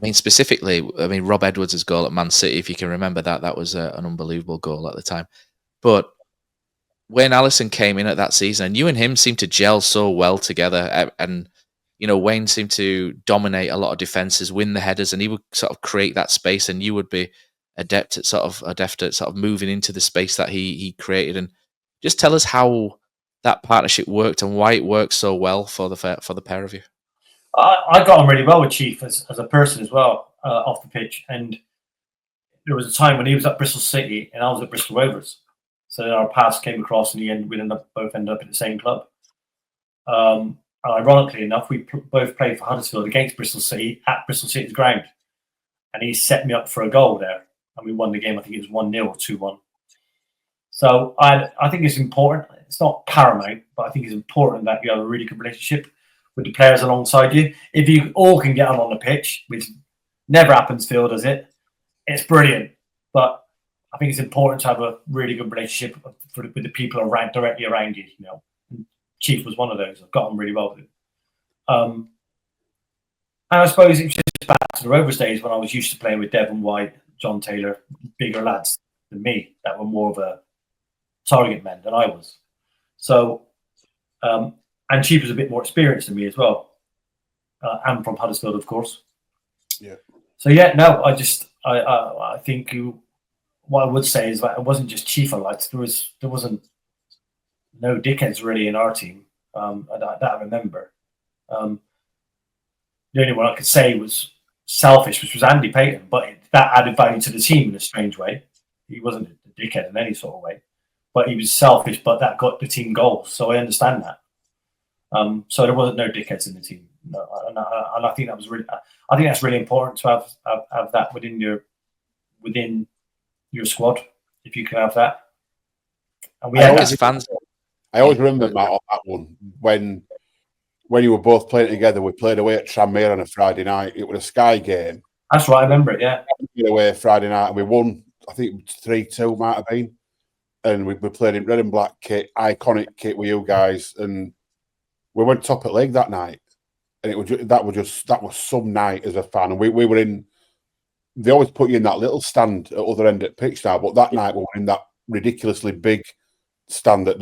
mean, specifically, Rob Edwards' goal at Man City, if you can remember that was an unbelievable goal at the time. But Wayne Allison came in at that season, and you and him seemed to gel so well together. And Wayne seemed to dominate a lot of defenses, win the headers, and he would sort of create that space, and you would be adept at sort of moving into the space that he created. And just tell us how that partnership worked and why it worked so well for the pair of you. I got on really well with Chief as a person as well, off the pitch. And there was a time when he was at Bristol City and I was at Bristol Rovers. So our paths came across in the end. We both ended up in the same club. Ironically enough, we both played for Huddersfield against Bristol City at Bristol City's ground. And he set me up for a goal there. And we won the game. I think it was 1-0 or 2-1. So I think it's important. It's not paramount, but I think it's important that you have a really good relationship with the players alongside you. If you all can get on the pitch, which never happens, Phil, does it? It's brilliant. But I think it's important to have a really good relationship with the people directly around you. And Chief was one of those. I've got on really well with him. And I suppose it's just back to the Rovers days when I was used to playing with Devon White, John Taylor, bigger lads than me that were more of a target men than I was. So, and Chief was a bit more experienced than me as well. And from Huddersfield, of course. Yeah. So, I think what I would say is that it wasn't just Chief I liked. There wasn't no dickheads really in our team that I remember. The only one I could say was selfish, which was Andy Payton, but that added value to the team in a strange way. He wasn't a dickhead in any sort of way, but he was selfish, but that got the team goals. So I understand that. So there wasn't no dickheads in the team. No, and I think that's really important to have that within your squad, if you can have that. And we as fans. I always remember, Matt, on that one when you were both playing together. We played away at Tranmere on a Friday night. It was a Sky game. That's right, I remember it. Yeah, we played away Friday night and we won. I think 3-2 might have been, and we played in red and black kit, iconic kit with you guys, and we went top at league that night. And that was some night as a fan. And we were in. They always put you in that little stand at other end at pitch now, but that night we were in that ridiculously big stand that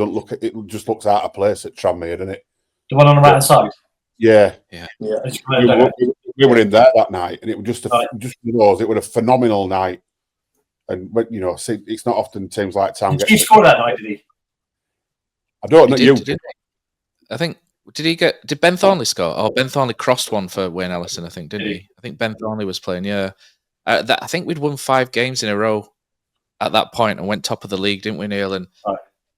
just looks out of place at Tranmere, doesn't it? The one on the right hand side. Yeah. We were in there that night, and it was just right. It was a phenomenal night. And it's not often teams like Town. Did he score that night? Did he? I don't know. I think. Did Ben Thornley score? Oh, Ben Thornley crossed one for Wayne Allison, I think, didn't he? I think Ben Thornley was playing, yeah. I think we'd won 5 games in a row at that point and went top of the league, didn't we, Neil? And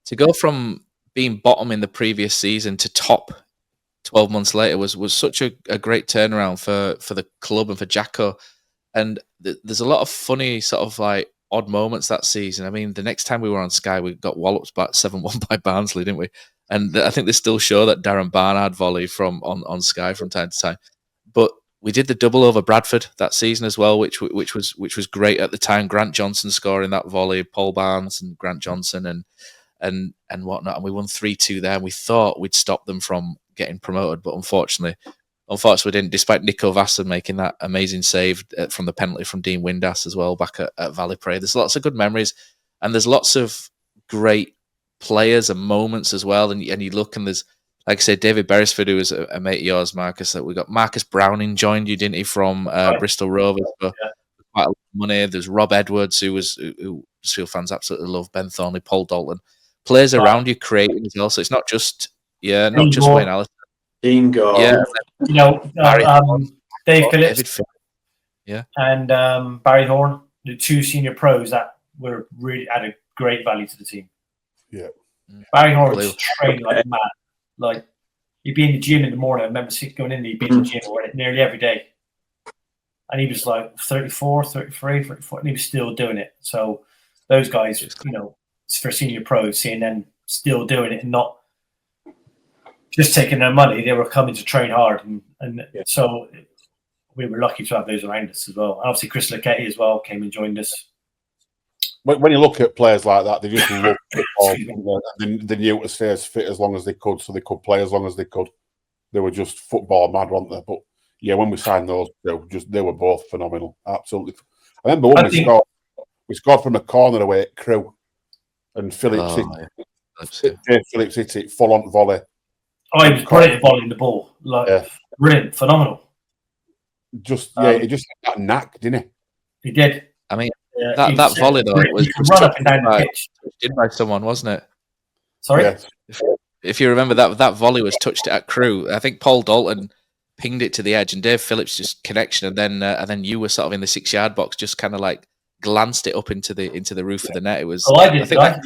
to go from being bottom in the previous season to top 12 months later was such a great turnaround for the club and for Jacko. And there's a lot of funny sort of like odd moments that season. I mean, the next time we were on Sky, we got walloped back 7-1 by Barnsley, didn't we? And I think they still show that Darren Barnard volley from on Sky from time to time. But we did the double over Bradford that season as well, which was great at the time. Grant Johnson scoring that volley, Paul Barnes and Grant Johnson and whatnot. And we won 3-2 there. And we thought we'd stop them from getting promoted, but unfortunately we didn't, despite Nico Vassen making that amazing save from the penalty from Dean Windass as well back at Valley Prey. There's lots of good memories and there's lots of great players and moments as well. And you look and there's, like I said, David Beresford, who was a mate of yours, Marcus, that we got Marcus Browning joined you, didn't he, from Bristol Rovers for quite a lot of money. There's Rob Edwards, who Huddersfield fans absolutely love, Ben Thornley, Paul Dalton. Players around you creating as well. So it's not just Wayne Allison. Dean Gore. Yeah. Dave Phillips. Yeah. And Barry Horn, the 2 senior pros that were really added great value to the team. Yeah. Barry Horn was trained like mad. Like, he'd be in the gym in the morning. I remember going in, he'd be in the gym nearly every day. And he was like 34, 33, 34, and he was still doing it. So those guys, for senior pros, seeing them still doing it and not just taking their money. They were coming to train hard, and so we were lucky to have those around us as well. And obviously, Chris Lucchetti as well came and joined us. When you look at players like that, they just love football. They knew to stay as fit as long as they could, so they could play as long as they could. They were just football mad, weren't they? But yeah, when we signed those, they were both phenomenal. Absolutely. I remember when we scored from a corner away at Crewe, and Phillips Dave Phillips hit it full on volley. Oh, he was great at volleying the ball. Brilliant, phenomenal. He just had that knack, didn't he? He did. I mean, that volley though was run up and down the pitch. Touched by someone, wasn't it? Sorry. Yeah. If you remember that volley was touched at Crewe. I think Paul Dalton pinged it to the edge, and Dave Phillips just connection, and then you were sort of in the 6-yard box, just kind of like glanced it up into the roof of the net. It was. Oh, I did. That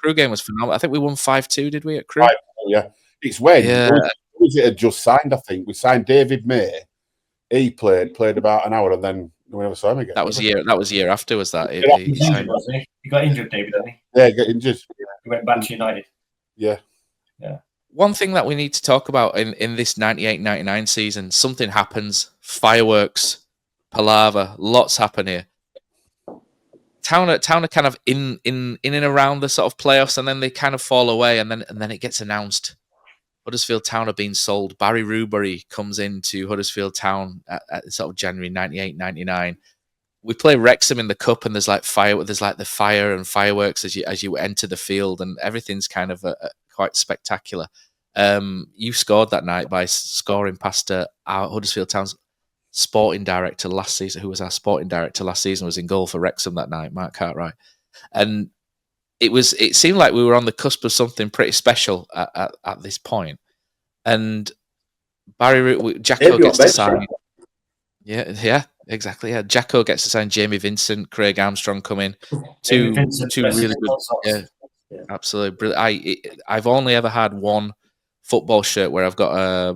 Crewe game was phenomenal. I think we won 5-2. Did we at Crewe? Yeah, it's when it had just signed. I think we signed David May. He played about an hour, and then we never saw him again. That was year after. Was that? He got injured, David, didn't he? Yeah, he got injured. He went back to United. Yeah. One thing that we need to talk about in this 98-99 season, something happens, fireworks, palaver, lots happen here. Town are kind of in and around the sort of playoffs, and then they kind of fall away, and then it gets announced. Huddersfield Town are being sold. Barry Rubery comes into Huddersfield Town at sort of January 98-99. We play Wrexham in the cup, and there's like the fire and fireworks as you enter the field, and everything's kind of quite spectacular. You scored that night by scoring past our Huddersfield Town's sporting director last season, who was our sporting director last season, was in goal for Wrexham that night, Mark Cartwright. And it seemed like we were on the cusp of something pretty special at this point. And Jacko gets to sign. Yeah, exactly. Yeah, Jacko gets to sign Jamie Vincent, Craig Armstrong come in. Two really good. Yeah, absolutely brilliant. I've only ever had one football shirt where I've got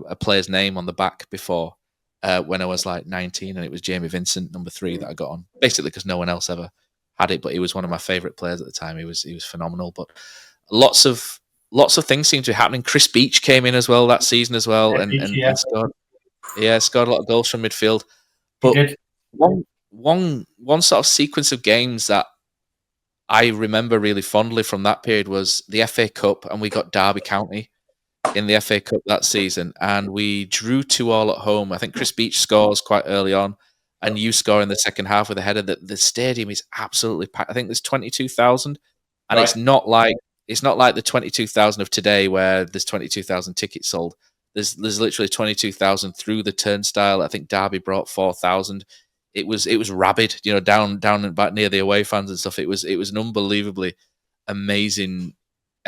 a player's name on the back before. When I was like 19, and it was Jamie Vincent, number 3, that I got on. Basically, because no one else ever had it, but he was one of my favourite players at the time. He was phenomenal. But lots of things seem to be happening. Chris Beach came in as well that season as well, and scored. Yeah, scored a lot of goals from midfield. But one sort of sequence of games that I remember really fondly from that period was the FA Cup, and we got Derby County in the FA Cup that season, and we drew 2-2 at home. I think Chris Beach scores quite early on, and you score in the second half with a header. The stadium is absolutely packed. I think there's 22,000, and it's not like the 22,000 of today where there's 22,000 tickets sold. There's literally 22,000 through the turnstile. I think Derby brought 4,000. It was rabid, down and back near the away fans and stuff. It was an unbelievably amazing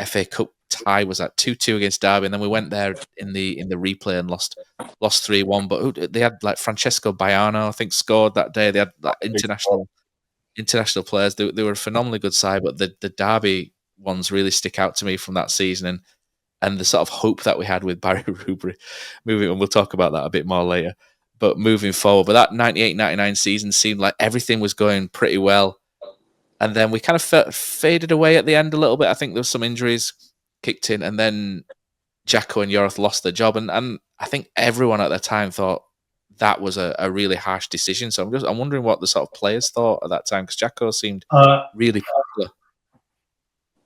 FA Cup tie. Was at 2-2 against Derby, and then we went there in the replay and lost 3-1. But they had like Francesco Baiano, I think, scored that day. They had like international players. They were a phenomenally good side, but the Derby ones really stick out to me from that season, and the sort of hope that we had with Barry Rubery moving on. We'll talk about that a bit more later. But moving forward, but that 98-99 season seemed like everything was going pretty well. And then we kind of faded away at the end a little bit. I think there was some injuries kicked in, and then Jacko and Yorth lost their job. And I think everyone at the time thought that was a really harsh decision. So I'm wondering what the sort of players thought at that time, because Jacko seemed really popular.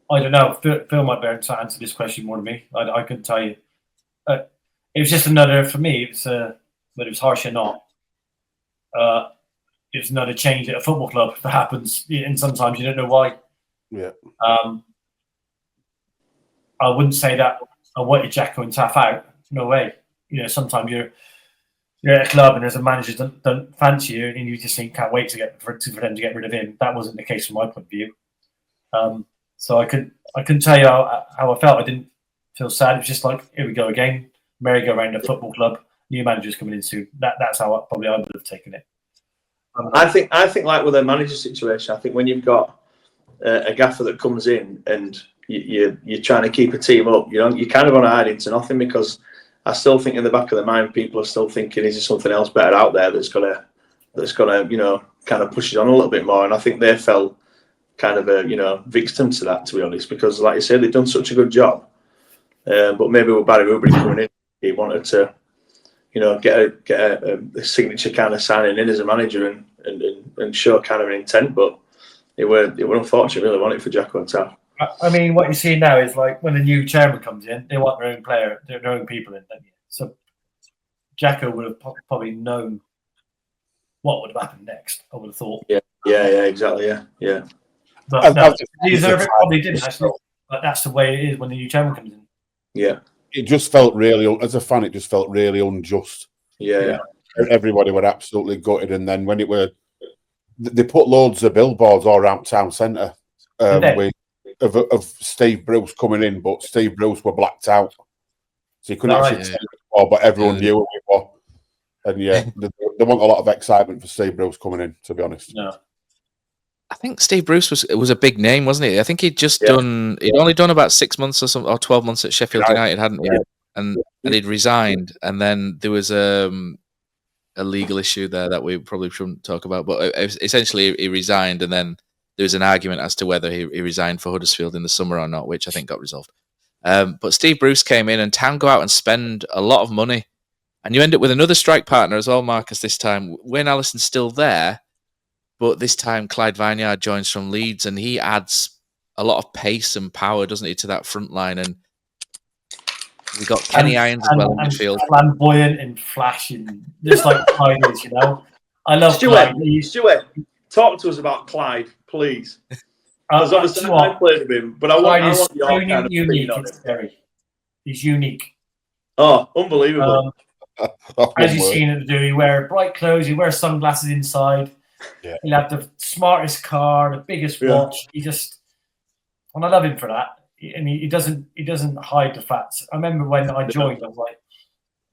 I don't know. Phil might be able to answer this question more than me. I couldn't tell you. It was just another, for me, whether it was harsh or not, it was another change at a football club that happens, and sometimes you don't know why. Yeah. I wouldn't say that I wanted Jacko and Taff out. No way. Sometimes you're at a club and there's a manager that don't fancy you, and you just think, can't wait for them to get rid of him. That wasn't the case from my point of view. So I couldn't tell you how I felt. I didn't feel sad. It was just like, here we go again. Merry-go-round a football club. New managers coming in soon. That's how I would have taken it. I think like with a manager situation, I think when you've got a gaffer that comes in and you're trying to keep a team up, you kind of want to hide into nothing, because I still think in the back of their mind, people are still thinking, is there something else better out there that's gonna kind of push it on a little bit more? And I think they felt kind of a victim to that, to be honest, because like you said, they've done such a good job. But maybe with Barry Rubery coming in, he wanted to, get a signature kind of signing in as a manager and show kind of an intent. But it were unfortunate, really, wasn't it, for Jacko Taff? I mean, what you see now is like when a new chairman comes in, they want their own player, their own people in. Don't you? So Jacko would have probably known what would have happened next. I would have thought. Yeah, exactly. Yeah. But no, probably didn't actually. But that's the way it is when the new chairman comes in. Yeah. It just felt really, as a fan, it just felt really unjust. Yeah. Everybody were absolutely gutted, and then when they put loads of billboards all around town centre of Steve Bruce coming in, but Steve Bruce were blacked out, so you couldn't actually tell the ball, but everyone knew who it was. And there wasn't a lot of excitement for Steve Bruce coming in, to be honest. No. I think Steve Bruce was a big name, wasn't he? I think he'd only done about 6 months or 12 months at Sheffield United, hadn't he? Yeah. And he'd resigned, and then there was a legal issue there that we probably shouldn't talk about. But essentially, he resigned, and then there was an argument as to whether he resigned for Huddersfield in the summer or not, which I think got resolved. But Steve Bruce came in, and Town go out and spend a lot of money, and you end up with another strike partner as well, Marcus. This time, Wayne Allison's still there. But this time, Clyde Vineyard joins from Leeds, and he adds a lot of pace and power, doesn't he, to that front line? And we got Kenny Irons as well in midfield. Flamboyant and flashing, just like Clyde is, I love Stewart. Clyde. Stewart, talk to us about Clyde, please. Because obviously I played with him, but I want your kind of unique. on him. He's unique. Oh, unbelievable. As you've seen him do, he wear bright clothes, he wears sunglasses inside. Yeah. He'll have the smartest car, the biggest watch. And I love him for that. And he doesn't hide the facts. I remember when I joined, I was like,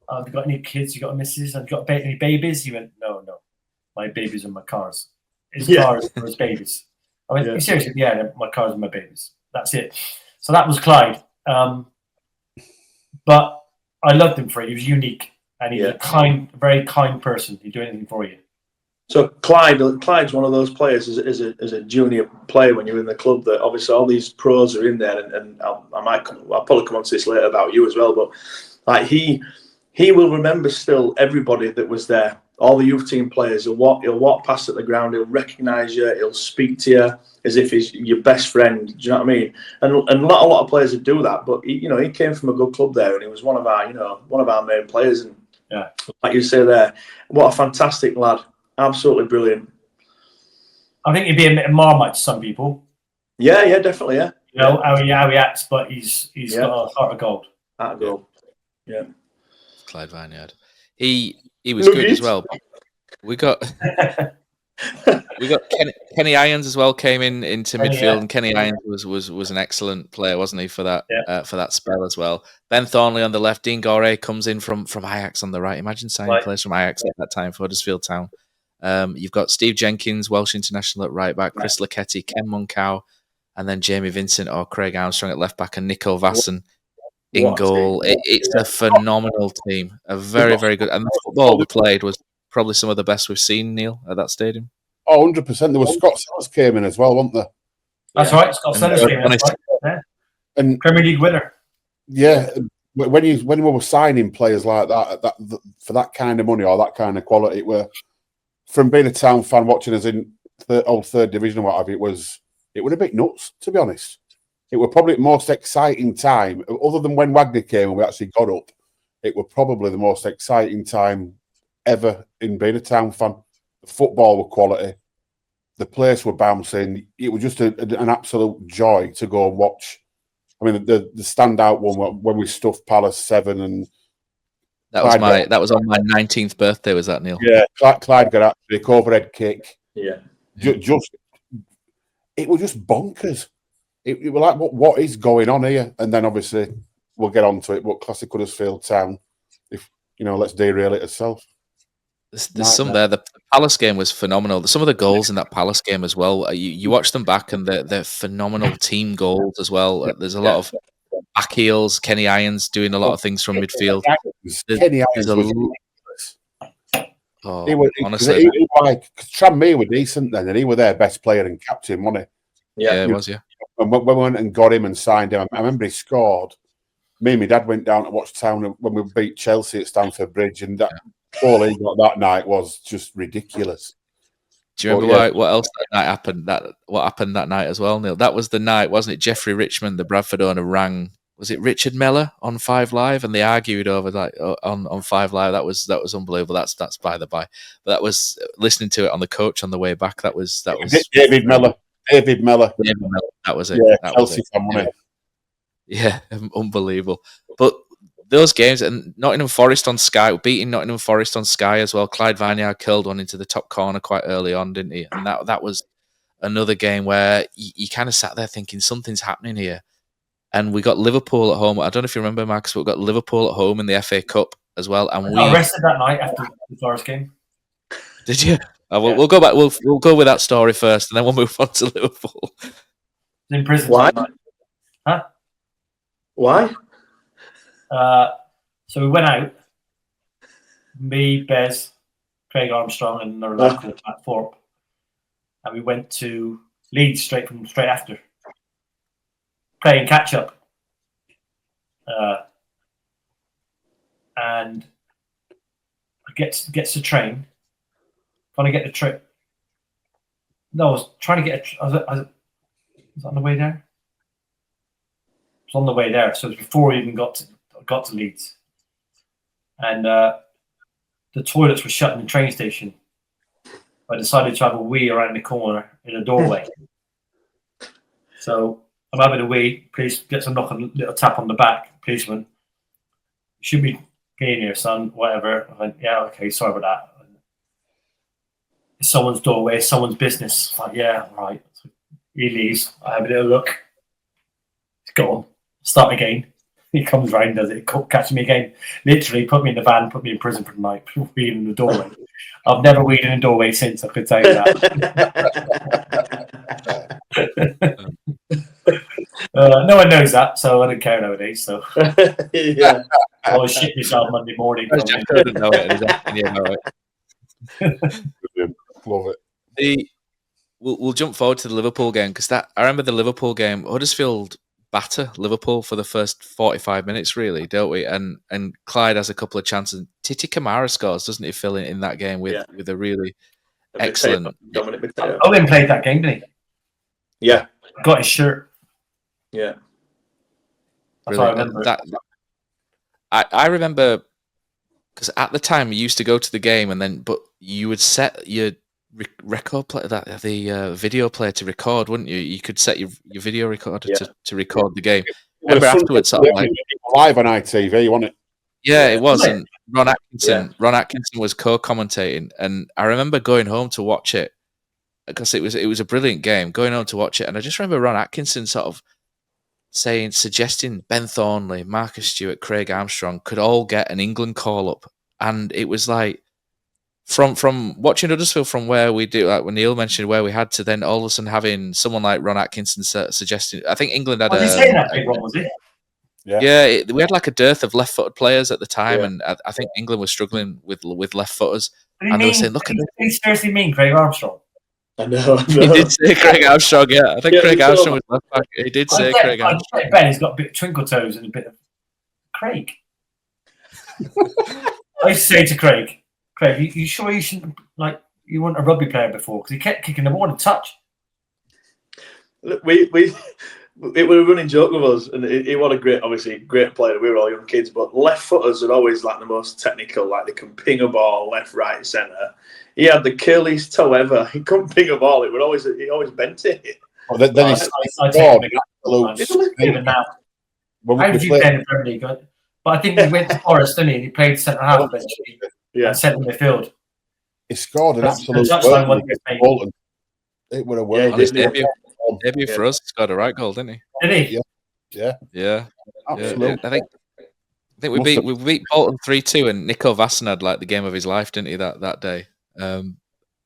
"Have you got any kids? You got a missus? Have you got any babies?" He went, "No, my babies are my cars. His cars are his babies." I went, "Seriously? Yeah, my cars are my babies. That's it." So that was Clyde. But I loved him for it. He was unique, and he's a very kind person. He'd do anything for you. So Clyde's one of those players as a junior player when you're in the club that obviously all these pros are in there, and I'll probably come on to this later about you as well, but like he will remember still everybody that was there, all the youth team players. He'll walk past at the ground, he'll recognise you, he'll speak to you as if he's your best friend. Do you know what I mean? And a lot of players would do that, but he came from a good club there, and he was one of our main players. And like you say there, what a fantastic lad. Absolutely brilliant. I think he'd be a bit of Marmite to some people. Yeah, definitely, yeah. How he acts, but he's got a heart of gold. Heart of gold. Yeah. Clyde Vineyard. He was good as well. We got Kenny Irons as well, came into midfield, and Kenny Irons was an excellent player, wasn't he, for that spell as well. Ben Thornley on the left, Dean Gorey comes in from Ajax on the right. Imagine signing players from Ajax at that time for Huddersfield Town. You've got Steve Jenkins, Welsh international at right back, Chris Laketti, Ken Munkau, and then Jamie Vincent or Craig Armstrong at left back, and Nico Vasson in goal. It's a phenomenal team, a very, very good. And the football we played was probably some of the best we've seen, Neil, at that stadium. Oh, 100%. There was Scott Sellers came in as well, wasn't there? That's right, Scott Sellers came in. Right. And Premier League winner. Yeah, when we were signing players like that for that kind of money or that kind of quality, it were, from being a Town fan watching us in third division or whatever, it was a bit nuts, to be honest. It was probably the most exciting time, other than when Wagner came and we actually got up. It was probably the most exciting time ever in being a Town fan. The football were quality. The place were bouncing. It was just an absolute joy to go and watch. I mean, the standout one when we stuffed Palace 7 and that was on my 19th birthday. Was that, Neil? Yeah, Clyde got actually overhead kick. Yeah, it was just bonkers. It was like, what is going on here? And then obviously we'll get on to it. But classic Huddersfield Town, let's derail it itself. There's some there. The Palace game was phenomenal. Some of the goals in that Palace game as well. You watch them back, and they're phenomenal team goals as well. There's a lot of back heels. Kenny Irons doing a lot of things from midfield. Kenny Irons honestly, Tranmere were decent then, and he was their best player and captain, wasn't he? Yeah, it was, yeah. And when we went and got him and signed him, I remember he scored. Me and my dad went down to watch Town when we beat Chelsea at Stamford Bridge, and that goal he got that night was just ridiculous. Do you remember what else that night happened? What happened that night as well, Neil? That was the night, wasn't it? Jeffrey Richmond, the Bradford owner, rang. Was it Richard Mellor on 5 Live, and they argued over that on 5 Live. That was unbelievable. That's by the by. But that was listening to it on the coach on the way back. That was David Mellor. That was it. Yeah, that Chelsea was it. fan. Yeah, unbelievable. But those games, and Nottingham Forest on Sky, beating Nottingham Forest on Sky as well. Clyde Vineyard curled one into the top corner quite early on, didn't he? And that was another game where you kind of sat there thinking something's happening here. And we got Liverpool at home. I don't know if you remember, Marcus, but we got Liverpool at home in the FA Cup as well. And we got arrested that night after the Forest game. Did you? We'll go back. We'll go with that story first, and then we'll move on to Liverpool. In prison. Why? Huh? Why? So we went out. Me, Bez, Craig Armstrong, and another lad called Matt Thorpe, and we went to Leeds straight after, playing catch up. And I gets the train. Trying to get the trip. No, I was trying to get. Was it on the way there? It was on the way there, so it was before we even got to Leeds, and the toilets were shut in the train station. I decided to have a wee around the corner in a doorway. So I'm having a wee. Please get some little tap on the back. Policeman, you should be peeing here, son. Whatever. I went, yeah, okay. Sorry about that. It's someone's doorway. It's someone's business. I'm like, yeah, right. So he leaves. I have a little look. Go on. Start again. He comes round, does it, catches me again. Literally put me in the van, put me in prison for the night, weed in the doorway. I've never weeded in a doorway since, I could tell you that. No one knows that, so I don't care nowadays. So Yeah. I always shit myself Monday morning. Jeff couldn't know it. Love it. We'll jump forward to the Liverpool game, because I remember the Liverpool game. Huddersfield batter Liverpool for the first 45 minutes, really, don't we? And Clyde has a couple of chances. Titi Kamara scores, doesn't he, Phil, in that game with a really excellent. Owen played that game, didn't he? Yeah. Got his shirt. Yeah. That's what I remember. I remember, because at the time you used to go to the game, but you would set your record play, the video player to record, wouldn't you? You could set your video recorder to record the game. Remember afterwards, sort of like live on ITV, wasn't it? Yeah, it was. And Ron Atkinson was co-commentating, and I remember going home to watch it because it was a brilliant game. Going home to watch it, and I just remember Ron Atkinson sort of suggesting Ben Thornley, Marcus Stewart, Craig Armstrong could all get an England call up, and it was like from watching Huddersfield, from where we do, like when Neil mentioned where we had to, then all of a sudden having someone like Ron Atkinson suggesting. I think England had was it? Yeah, we had like a dearth of left-footed players at the time, and I think England was struggling with left-footers. And they were saying, "Look at this." Did he seriously mean Craig Armstrong? I know. He did say Craig Armstrong. Yeah, I think Craig Armstrong was left back. He did say Craig Armstrong. Ben, he's got a bit of twinkle toes and a bit of Craig. I used to say to Craig, you sure you shouldn't, like, you weren't a rugby player before? Because he kept kicking the ball in touch. Look, it was a running joke with us, and he was a great player. We were all young kids, but left footers are always like the most technical. Like they can ping a ball left, right, centre. He had the curliest toe ever. He couldn't ping a ball. He always bent it. Oh, then he even now. How did you play in the Premier League? But I think he went to Forest, didn't he? He played centre half eventually. And centre midfield. He scored an absolute goal. It would have worked. Debut for us, scored a right goal, didn't he? Did he? Yeah. Absolutely. I think we beat Bolton 3-2, and Nico Vasson had like the game of his life, didn't he? That day.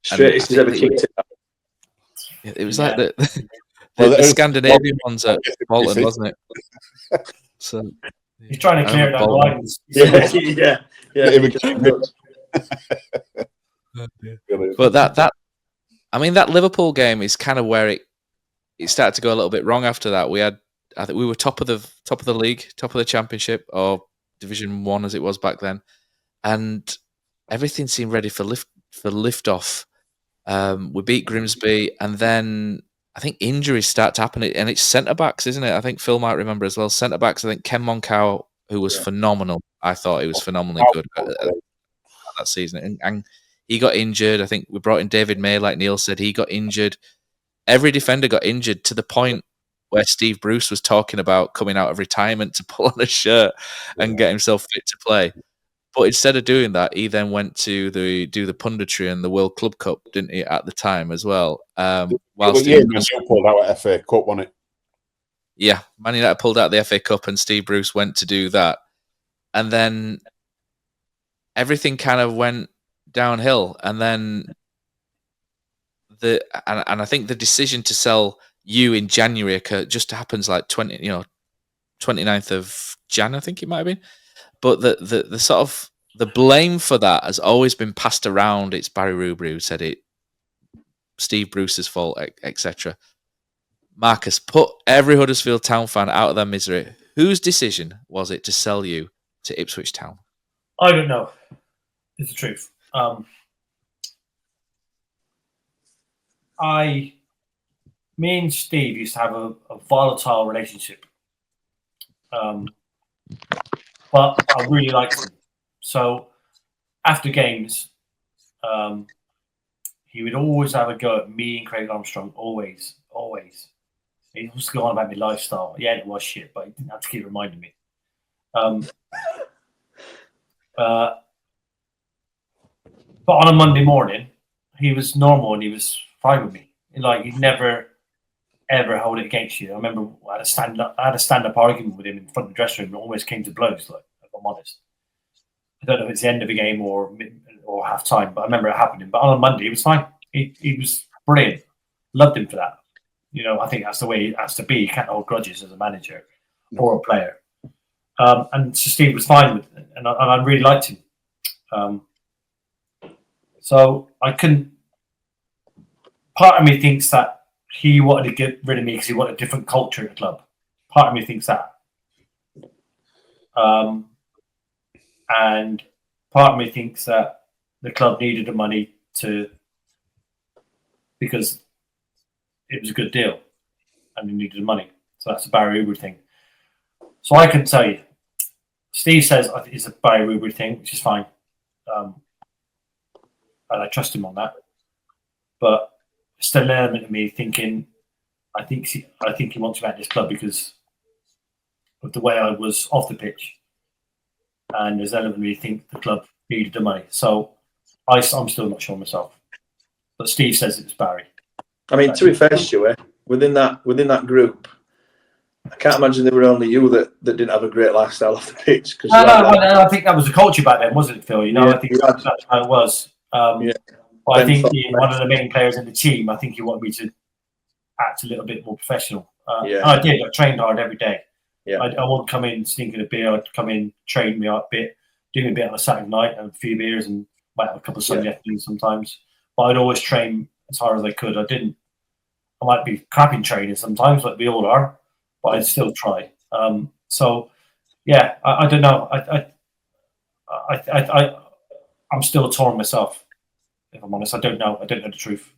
Straightest he's ever kicked it. It was like the Scandinavian ones at Bolton, wasn't it? So he's trying to clear it down the lines. But that Liverpool game is kind of where it it started to go a little bit wrong after that. I think we were top of the league, top of the championship, or Division 1 as it was back then, and everything seemed ready for lift off. We beat Grimsby, and then I think injuries start to happen, and it's centre backs, isn't it? I think Phil might remember as well. Centre backs. I think Ken Moncow, who was phenomenal. I thought he was phenomenally good at that season, and he got injured. I think we brought in David May, like Neil said. He got injured. Every defender got injured to the point where Steve Bruce was talking about coming out of retirement to pull on a shirt and get himself fit to play. But instead of doing that, he then went to do the punditry and the World Club Cup, didn't he, at the time as well? Steve Bruce pulled out at FA Cup, wasn't it? Yeah, Man United pulled out the FA Cup, and Steve Bruce went to do that, and then everything kind of went downhill. And then and I think the decision to sell you in January just happens like 29th of Jan, I think it might have been. But the sort of the blame for that has always been passed around. It's Barry Rubery who said it, Steve Bruce's fault, etc. Marcus, put every Huddersfield Town fan out of their misery. Whose decision was it to sell you to Ipswich Town? I don't know. It's the truth. Me and Steve used to have a volatile relationship. But I really liked him. So after games, he would always have a go at me and Craig Armstrong. Always. He was going on about my lifestyle. Yeah, it was shit, but he didn't have to keep reminding me. But on a Monday morning, he was normal and he was fine with me. Like, he'd never ever hold it against you. I remember I had a stand-up argument with him in front of the dressing room. It always came to blows, like, if I'm honest. I don't know if it's the end of a game or half time, but I remember it happening. But on a Monday, he was fine. He was brilliant. Loved him for that. I think that's the way it has to be. You can't hold grudges as a manager or a player. And so Steve was fine with it, and I really liked him. So I couldn't. Part of me thinks that he wanted to get rid of me because he wanted a different culture at the club. Part of me thinks that. And part of me thinks that the club needed the money because it was a good deal and they needed the money. So that's a Barry Rubery thing. So I can tell you, Steve says it's a Barry Rubery thing, which is fine. And I trust him on that. But still an element of me thinking, I think he wants me at this club because of the way I was off the pitch. And there's an element of me think the club needed the money. So I'm still not sure myself. But Steve says it was Barry. I mean, to be fair, Stuart, within that group, I can't imagine there were only you that didn't have a great lifestyle off the pitch. I think that was the culture back then, wasn't it, Phil? I think that's how it was. But I think being one of the main players in the team, I think he wanted me to act a little bit more professional. And I did. I trained hard every day. Yeah. I wouldn't come in stinking a beer. I'd come in, train me out a bit, do me a bit on a Saturday night, and a few beers, and might have a couple of Sunday afternoons sometimes. But I'd always train as hard as I could. I might be crap in training sometimes, like we all are, but I'd still try. I don't know. I'm still torn myself, if I'm honest. I don't know the truth.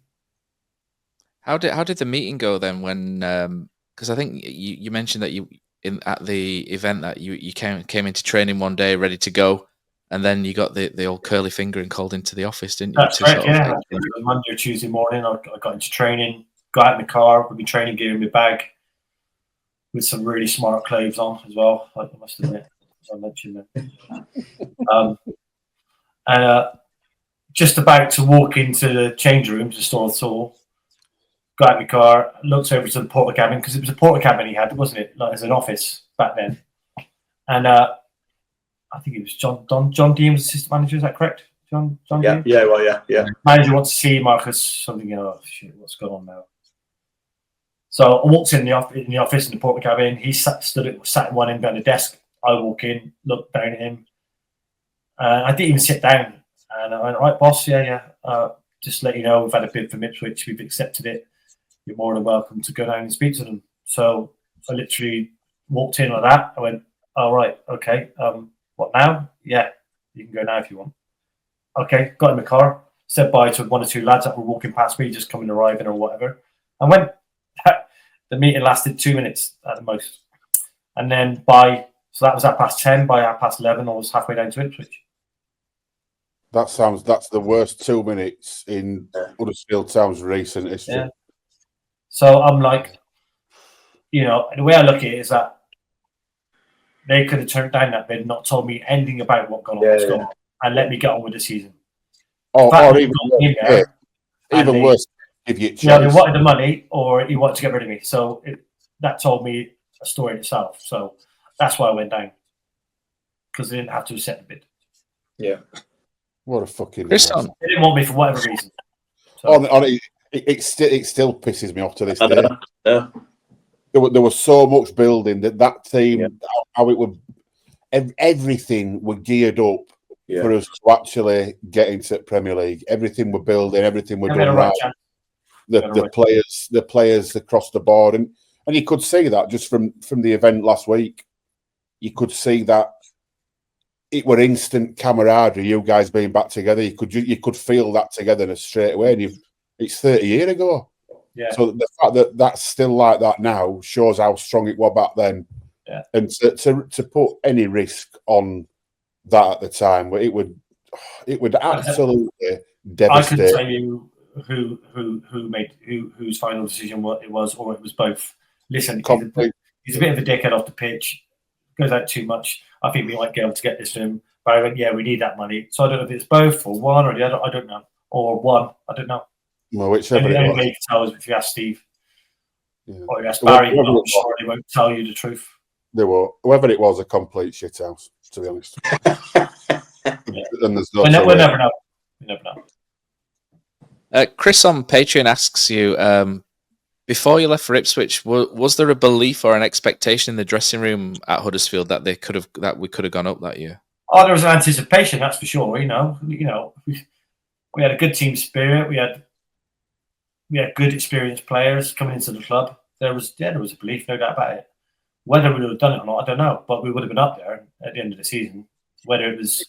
How did the meeting go then? When because I think you mentioned that at the event that you came into training one day ready to go, and then you got the old curly finger and called into the office, didn't you? That's right. Yeah. Monday or Tuesday morning, I got into training. Got out in the car with my training gear in my bag, with some really smart claves on as well. I must admit, as I mentioned that. And just about to walk into the change room to store the tool. Got out of my car, looked over to the porter cabin because it was a porter cabin he had, wasn't it? Like as an office back then. And I think it was John Dean was assistant manager. Is that correct? John Dean? Yeah. Manager wants to see Marcus. Something. Oh shit! What's going on now? So I walked in the office in the porter cabin. He sat at one end behind the desk. I walk in, look down at him. I didn't even sit down. And I went, "All right, boss. Yeah. Just to let you know, we've had a bid from Ipswich. We've accepted it. you're more than welcome to go down and speak to them. So I literally walked in like that. I went, "All right, okay. What now? Yeah, you can go now if you want." Okay, got in the car, said bye to one or two lads that were walking past me, just coming, arriving or whatever. And went. The meeting lasted 2 minutes at the most. And then so that was 10:30. By 11:30, I was halfway down to Ipswich. That's the worst 2 minutes in Huddersfield Town's recent history. Yeah. So I'm like, the way I look at it is that they could have turned down that bid, not told me anything about what got on, and let me get on with the season. Or even worse, if you they wanted the money or he wanted to get rid of me. So that told me a story in itself. So that's why I went down, because they didn't have to accept the bid. Yeah. What a fucking... They didn't want me for whatever reason. So. It still pisses me off to this day. Yeah. There was so much building that team, how it would... Everything were geared up for us to actually get into Premier League. Everything we're building, everything we're doing right. The players across the board, and you could see that just from the event last week. You could see that it were instant camaraderie. You guys being back together, you could feel that togetherness straight away. And it's 30 years ago, So the fact that that's still like that now shows how strong it was back then. Yeah. And to put any risk on that at the time, it would absolutely devastate. I couldn't tell you whose final decision it was, or it was both. Listen, he's a bit of a dickhead off the pitch, goes out too much. I think we might be able to get this to him. But I went, we need that money. So I don't know if it's both or one or the other. I don't know. Or one. I don't know. Well, whichever the it only was. way you can tell is if you ask Steve. Or you ask Barry. I'm sure they won't tell you the truth. They were. Whoever it was, a complete shithouse, to be honest. And there's we'll never know. We never know. Chris on Patreon asks you, before you left for Ipswich, was there a belief or an expectation in the dressing room at Huddersfield that we could have gone up that year? Oh, there was an anticipation, that's for sure. We had a good team spirit. We had good experienced players coming into the club. There was a belief, no doubt about it. Whether we would have done it or not, I don't know. But we would have been up there at the end of the season. Whether it was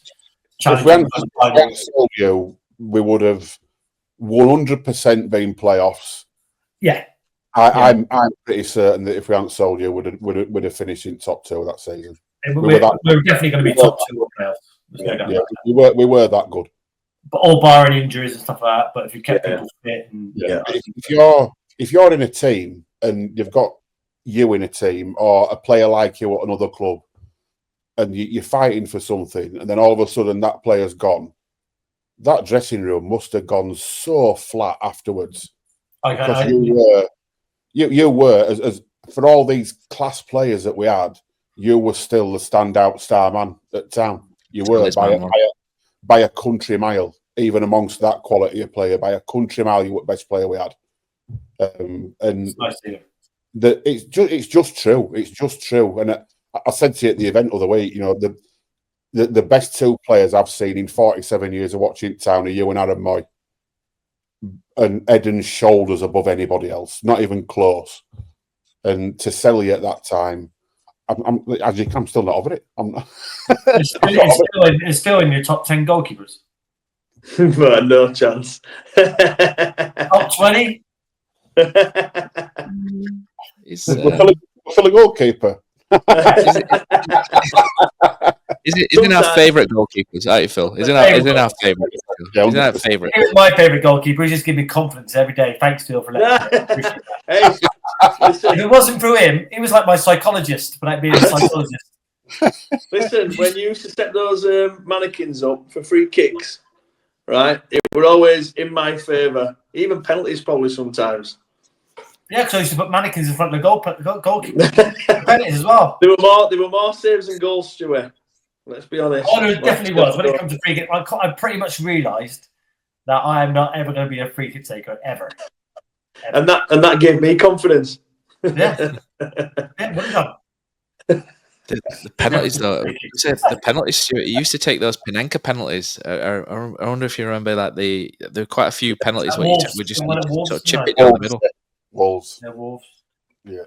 challenging. If we hadn't we would have 100% been playoffs. Yeah. I'm pretty certain that if we hadn't sold you, would have finished in top two that season. We're definitely going to be top two or playoffs. We were that good. But all barring injuries and stuff like that. But if you kept people fit, if you're in a team and you've got you in a team or a player like you at another club, and you're fighting for something, and then all of a sudden that player's gone, that dressing room must have gone so flat afterwards. Because you were as for all these class players that we had, you were still the standout star man at Town. You were by a country mile, even amongst that quality of player, by a country mile, you were the best player we had. And it's nice to hear. It's just true. It's just true. And I said to you at the event of the week, the best two players I've seen in 47 years of watching Town are you and Aaron Moy. And head and shoulders above anybody else, not even close. And to sell you at that time, I'm still not over it. It's still in your top 10 goalkeepers. But no chance. Top 20? We're filling goalkeeper. Isn't our favourite goalkeepers? How do you feel? Isn't our favourite? Isn't our favourite? He was my favourite goalkeeper. He just gives me confidence every day. Thanks, Phil, for letting me. If it wasn't for him, he was like my psychologist, without being a psychologist. Listen, when you used to set those mannequins up for free kicks, right? It were always in my favour. Even penalties, probably sometimes. Yeah, because I used to put mannequins in front of the goalkeeper. Penalties as well. There were more saves than goals, Stuart. Let's be honest. Oh, there definitely was. When it comes to free kick, I pretty much realised that I am not ever going to be a free kick taker ever. And that gave me confidence. Yeah. What have you done? The penalties, though. The penalties, Stuart. He used to take those Panenka penalties. I wonder if you remember that. There were quite a few penalties where we just sort of chip it down the middle. Wolves. Yeah, Wolves.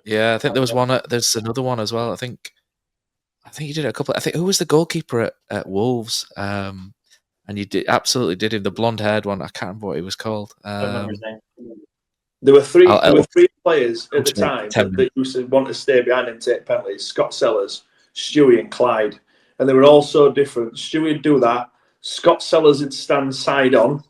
Yeah, I think there was one. There's another one as well. I think you did a couple. I think who was the goalkeeper at Wolves? And you absolutely did him, the blonde-haired one. I can't remember what he was called. I don't remember his name. There were three players at the time that 10 used to want to stay behind and take penalties: Scott Sellers, Stewie, and Clyde. And they were all so different. Stewie would do that. Scott Sellers would stand side on,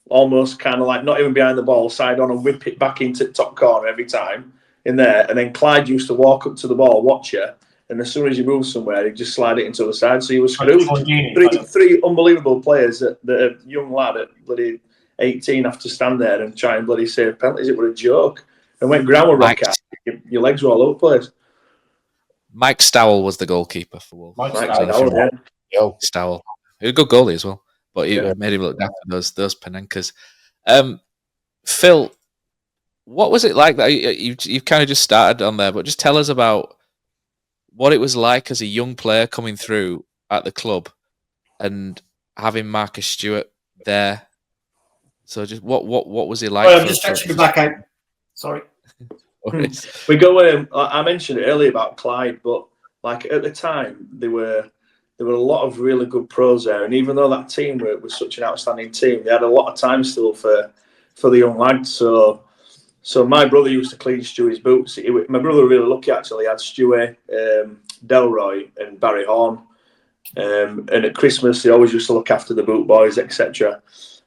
almost kind of like not even behind the ball, side on, and whip it back into the top corner every time in there. And then Clyde used to walk up to the ball, watch you, and as soon as you move somewhere, he'd just slide it into the side. So he was screwed. Three unbelievable players that a young lad at bloody 18 have to stand there and try and bloody save penalties. It was a joke. And when ground were rock out, your legs were all over the place. Mike Stowell was the goalkeeper for Wolves. Mike Stowell, yeah. Stowell. He was a good goalie as well, but he made him look after those Penenkas. Phil, what was it like that you've kind of just started on there, but just tell us about what it was like as a young player coming through at the club and having Marcus Stewart there. So just what was he like? I'm just stretching my back out. Sorry. We go. I mentioned it earlier about Clyde, but like at the time there were a lot of really good pros there, and even though that team was such an outstanding team, they had a lot of time still for the young lads. So my brother used to clean Stewie's boots. My brother was really lucky actually. He had Stewie, Delroy, and Barry Horn, and at Christmas they always used to look after the boot boys, etc.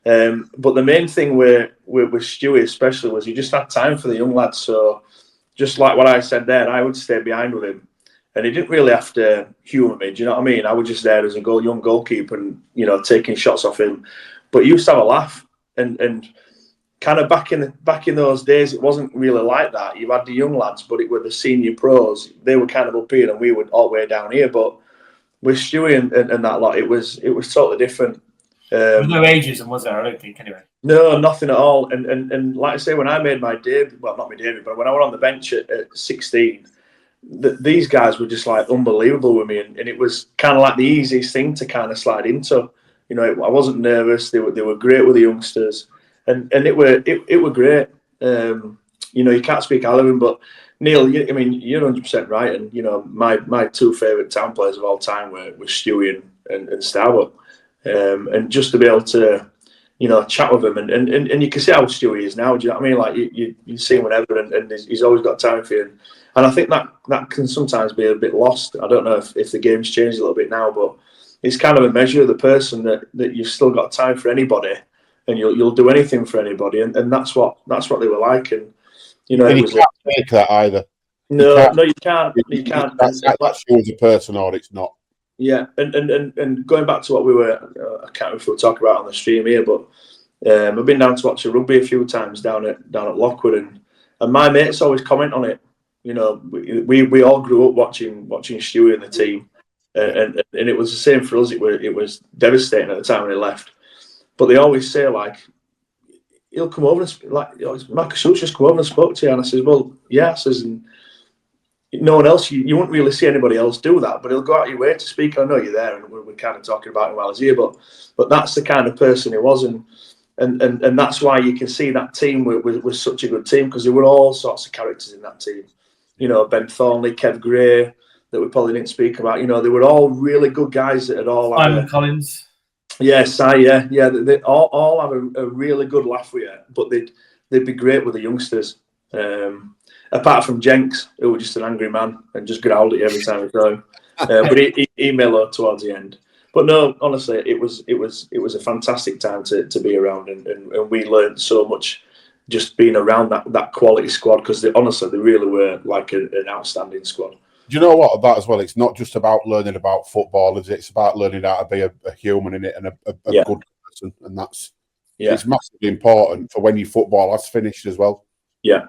But the main thing with Stewie especially was he just had time for the young lads. So just like what I said there, I would stay behind with him. And he didn't really have to humour me, do you know what I mean? I was just there as a young goalkeeper and, taking shots off him. But he used to have a laugh. And kind of back in those days, it wasn't really like that. You had the young lads, but it were the senior pros. They were kind of up here and we were all the way down here. But with Stewie and that lot, it was totally different. There was no ageism, was there? I don't think, anyway. No, nothing at all. And like I say, when I made my debut, well, not my debut, but when I was on the bench at 16, these guys were just like unbelievable with me, and it was kind of like the easiest thing to kind of slide into. I wasn't nervous. They were great with the youngsters, and it were great. You can't speak highly of them, but Neil, you're 100% right. And my two favourite Town players of all time were Stewie and Stowell, and just to be able to chat with him, and you can see how Stewie is now. Do you know what I mean? Like you see him whenever, and he's always got time for you. And I think that can sometimes be a bit lost. I don't know if the game's changed a little bit now, but it's kind of a measure of the person that you've still got time for anybody, and you'll do anything for anybody, and that's what they were like. And it was can't make that either. No, you can't. You can't. That shows a person, or it's not. Yeah, and going back to what we were, I can't remember if we were talking about on the stream here, but I've been down to watch a rugby a few times down at Lockwood, and my mates always comment on it. We all grew up watching Stewie and the team, and it was the same for us. It was devastating at the time when he left, but they always say like he'll come over and Marcus Stewart just come over and spoke to you, and I says, well, yeah, I says, and no one else, you wouldn't really see anybody else do that, but he'll go out your way to speak. I know you're there, and we're kind of talking about him while he's here, but that's the kind of person he was, and that's why you can see that team was such a good team, because there were all sorts of characters in that team. Ben Thornley, Kev Gray, that we probably didn't speak about. They were all really good guys that had all Simon Collins. Yes, yeah. They all have a really good laugh with you, but they'd be great with the youngsters. Apart from Jenks, who was just an angry man and just growled at you every time we saw him. But he mellowed towards the end. But no, honestly, it was a fantastic time to be around, and we learned so much just being around that quality squad, because honestly, they really were like an outstanding squad. Do you know what about as well? It's not just about learning about football, is it? It's about learning how to be a human in it and a good person, and it's massively important for when your football has finished as well. Yeah,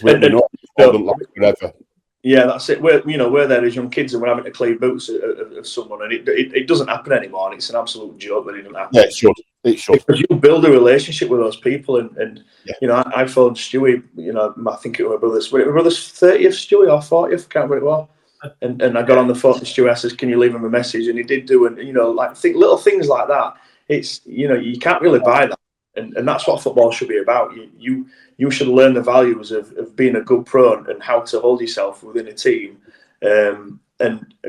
we're not forever. Yeah, that's it. We're there as young kids and we're having to clean boots of someone, and it doesn't happen anymore. And it's an absolute joke that it doesn't happen. Yeah, it should. Because you build a relationship with those people, and I phoned Stewie. I think it was my brother's 30th Stewie or 40th. I can't remember what it was. And I got on the phone to Stewie. I says, "Can you leave him a message?" And he did do, and little things like that. It's you can't really buy that. And that's what football should be about. You should learn the values of being a good pro and how to hold yourself within a team. And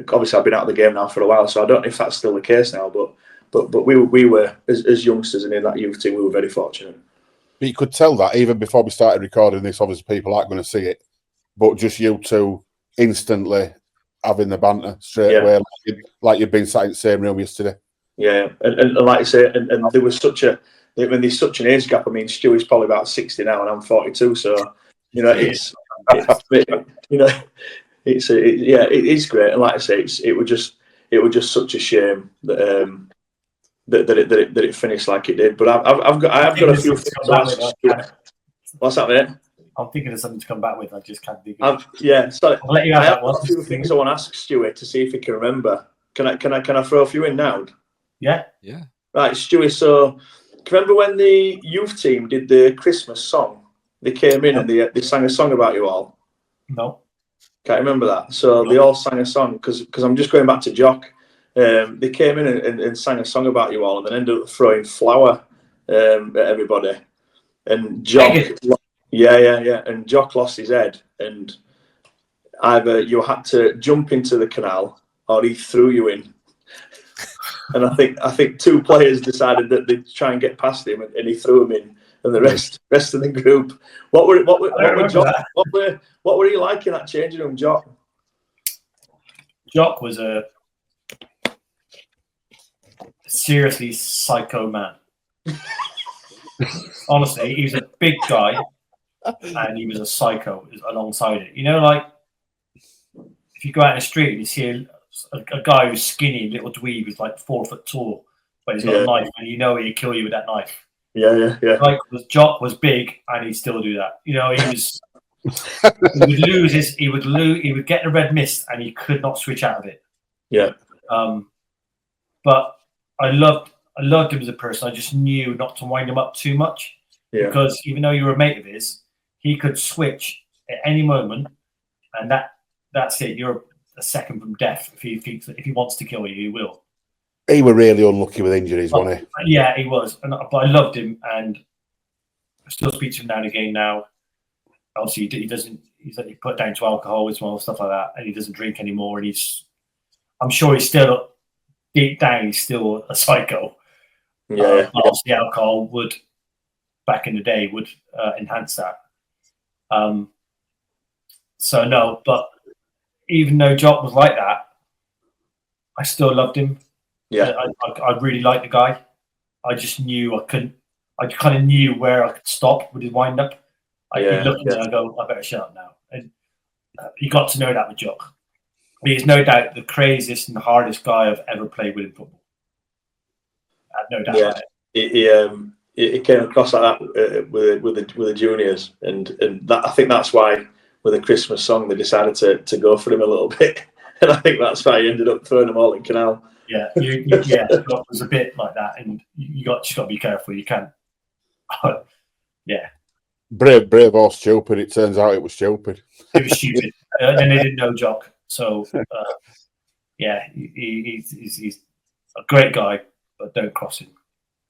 obviously, I've been out of the game now for a while, so I don't know if that's still the case now. But we were as youngsters and in that youth team, we were very fortunate. But you could tell that even before we started recording this. Obviously, people aren't going to see it, but just you two instantly having the banter straight away, like you'd been sat in the same room yesterday. Yeah, and like I say, and there was when there's such an age gap. I mean, Stewie's probably about 60 now, and I'm 42. So it is great. And like I say, it was just such a shame that that it finished like it did. But I've got a few things to ask Stuart. What's that, mate? I'm thinking of something to come back with. I just can't think of it. So I'll let you have that one. A few things I want to ask Stuart to see if he can remember. Can I throw a few in now? Yeah. Right, Stuart. So, do you remember when the youth team did the Christmas song? They came in and they sang a song about you all. No. Can't remember that. So they all sang a song because I'm just going back to Jock. They came in and sang a song about you all, and then ended up throwing flour at everybody. And Jock, and Jock lost his head, and either you had to jump into the canal or he threw you in. And I think two players decided that they'd try and get past him, and he threw him in. And the rest of the group. What were you like in that changing room, Jock? Jock was a seriously psycho man. Honestly, he was a big guy, and he was a psycho alongside it. Like if you go out in the street and you see a guy who's skinny, little dweeb, who's like 4 foot tall, but he's got a knife, and he'd kill you with that knife. Yeah. Jock was big, and he'd still do that. He was. He would get the red mist, and he could not switch out of it. Yeah. But I loved him as a person. I just knew not to wind him up too much, because even though you were a mate of his, he could switch at any moment, and that's it. You're a second from death. If he wants to kill you, he will. He were really unlucky with injuries, wasn't he? Yeah, he was. But I loved him, and I still speak to him now and again. Now, obviously, he doesn't. He put down to alcohol as well, stuff like that, and he doesn't drink anymore. And I'm sure he's still deep down. He's still a psycho. Yeah. Obviously, alcohol would, back in the day, would enhance that. So no, but even though Jock was like that, I still loved him. Yeah, I really liked the guy. I just knew I couldn't. I kind of knew where I could stop with his wind up. I'd look at him and I go, I better shut up now. And you got to know that with Jock. He's no doubt the craziest and the hardest guy I've ever played with in football. I have no doubt about it. He came across like that with the juniors, and that, I think that's why with the Christmas song they decided to go for him a little bit, and I think that's why he ended up throwing them all in canal. Yeah, Jock was a bit like that, and you just got to be careful. You can't. Brave or stupid? It turns out it was stupid. It was stupid, and they didn't know Jock. So, he's a great guy, but don't cross him.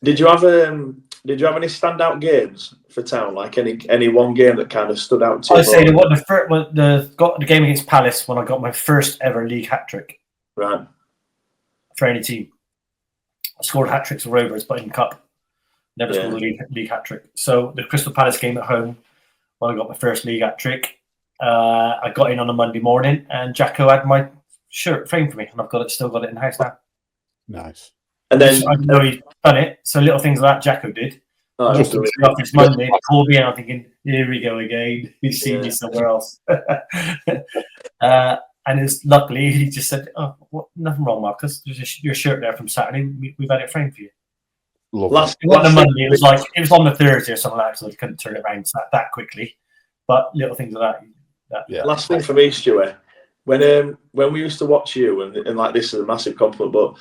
Did you have any standout games for Town? Like any one game that kind of stood out to you? I'd say the game against Palace when I got my first ever league hat trick. Right. For any team, I scored hat tricks for Rovers, but in Cup, never scored a league hat trick. So the Crystal Palace game at home, when I got my first league hat trick, I got in on a Monday morning, and Jacko had my shirt framed for me, and I've still got it in the house now. Nice. And then I know he's done it. So little things like that Jacko did. Just this Monday, called me, and I'm thinking, here we go again. He's seen me somewhere else. And luckily he just said, "Oh, nothing wrong, Marcus. There's your shirt there from Saturday. We've had it framed for you." Last on Monday, it was on the Thursday or something like that, so they couldn't turn it around that quickly. But little things like that. Last thing for me, Stuart, when we used to watch you, and like this is a massive compliment, but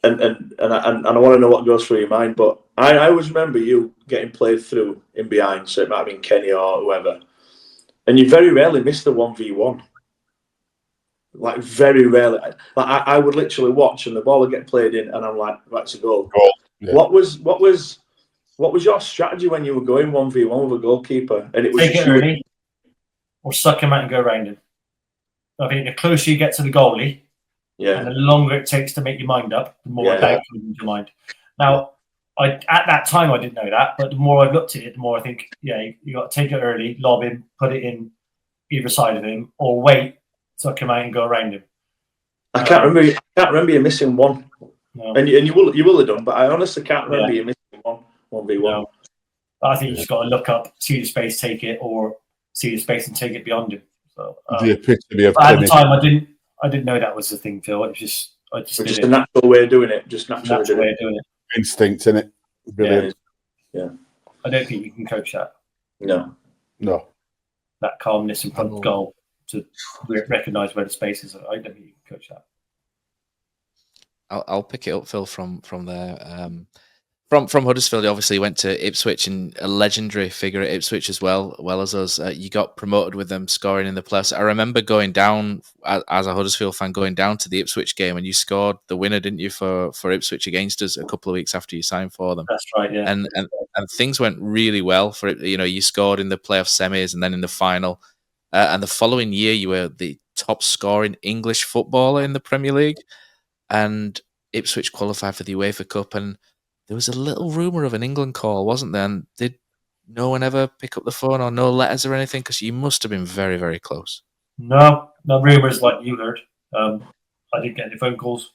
and I want to know what goes through your mind, but I always remember you getting played through in behind, so it might have been Kenny or whoever, and you very rarely missed the 1v1. Like very rarely. Like I would literally watch, and the ball would get played in, and I'm like, that's a goal. Yeah. What was What was your strategy when you were going 1v1 with a goalkeeper? And it was take it early, or suck him out and go around him. I think the closer you get to the goalie, and the longer it takes to make your mind up, the more doubt comes into your mind. Now, at that time I didn't know that, but the more I've looked at it, the more I think, you got to take it early, lob him, put it in either side of him, or wait, suck him out and go around him. I can't remember you missing one. No. And you will have done, but I honestly can't remember you missing 1v1. No. I think you just got to look up, see the space, take it, or see the space and take it beyond him. So the epitome of at the time, I didn't know that was the thing, Phil. It was just a natural way of doing it. Just natural way of doing it. Instinct, innit? Brilliant. Yeah. I don't think you can coach that. No. That calmness in front of goal to recognise where the space is. I don't think you can coach that. I'll pick it up, Phil, from there. From Huddersfield, you obviously went to Ipswich, and a legendary figure at Ipswich as well as us. You got promoted with them, scoring in the playoffs. I remember going down as a Huddersfield fan, going down to the Ipswich game, and you scored the winner, didn't you, for Ipswich against us a couple of weeks after you signed for them? That's right, yeah. And things went really well for it. You scored in the playoff semis and then in the final. And the following year, you were the top scoring English footballer in the Premier League, and Ipswich qualified for the UEFA Cup. And there was a little rumour of an England call, wasn't there? And did no one ever pick up the phone or no letters or anything? Because you must have been very, very close. No rumours like you heard. I didn't get any phone calls.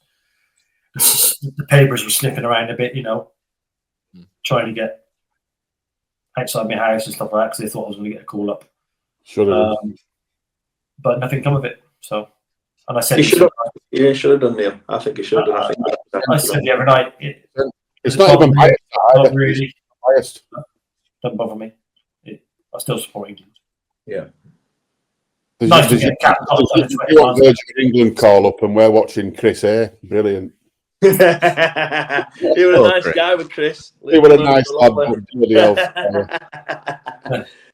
The papers were sniffing around a bit, trying to get outside my house and stuff like that because they thought I was going to get a call up. Sure. But nothing come of it. So, and I said, you should have done, Neil. I think you should have done. I said the other night, it's not even biased. Not really. Biased. Doesn't bother me. I still support England. Yeah. Nice to get a cap. Virgin England call up, and we're watching Chris A. Brilliant. You were a nice guy with Chris. You were a nice lad.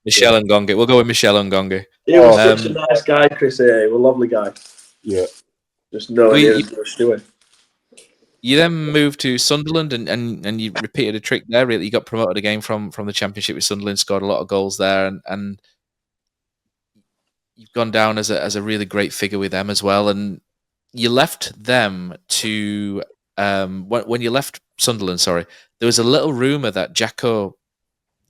Michelle Ngonge. We'll go with Michelle Ngonge. He was such a nice guy, Chris A. He was a lovely guy. Yeah. Just no idea what he was doing. You then moved to Sunderland and you repeated a trick there. Really, you got promoted again from the Championship with Sunderland, scored a lot of goals there, and you've gone down as a really great figure with them as well. And you left them to when you left Sunderland. Sorry, there was a little rumor that Jacko,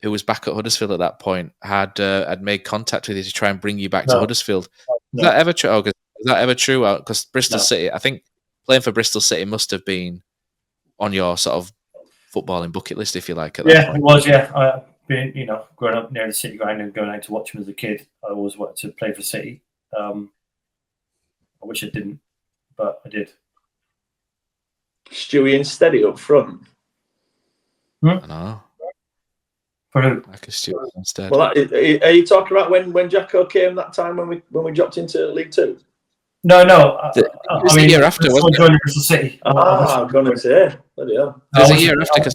who was back at Huddersfield at that point, had made contact with you to try and bring you back to Huddersfield. Is that ever true? Oh, is that ever true? Because Bristol City, I think. Playing for Bristol City must have been on your sort of footballing bucket list, if you like. At that point. It was. Yeah, I been growing up near the City ground and going out to watch them as a kid. I always wanted to play for City. I wish I didn't, but I did. Stewie and Steady up front. I know. For who? Marcus Stewart instead. Well, are you talking about when Jacko came that time when we dropped into League Two? No. It was the year after, wasn't it? Bristol City. I'm going to say, bloody hell. It was a year after,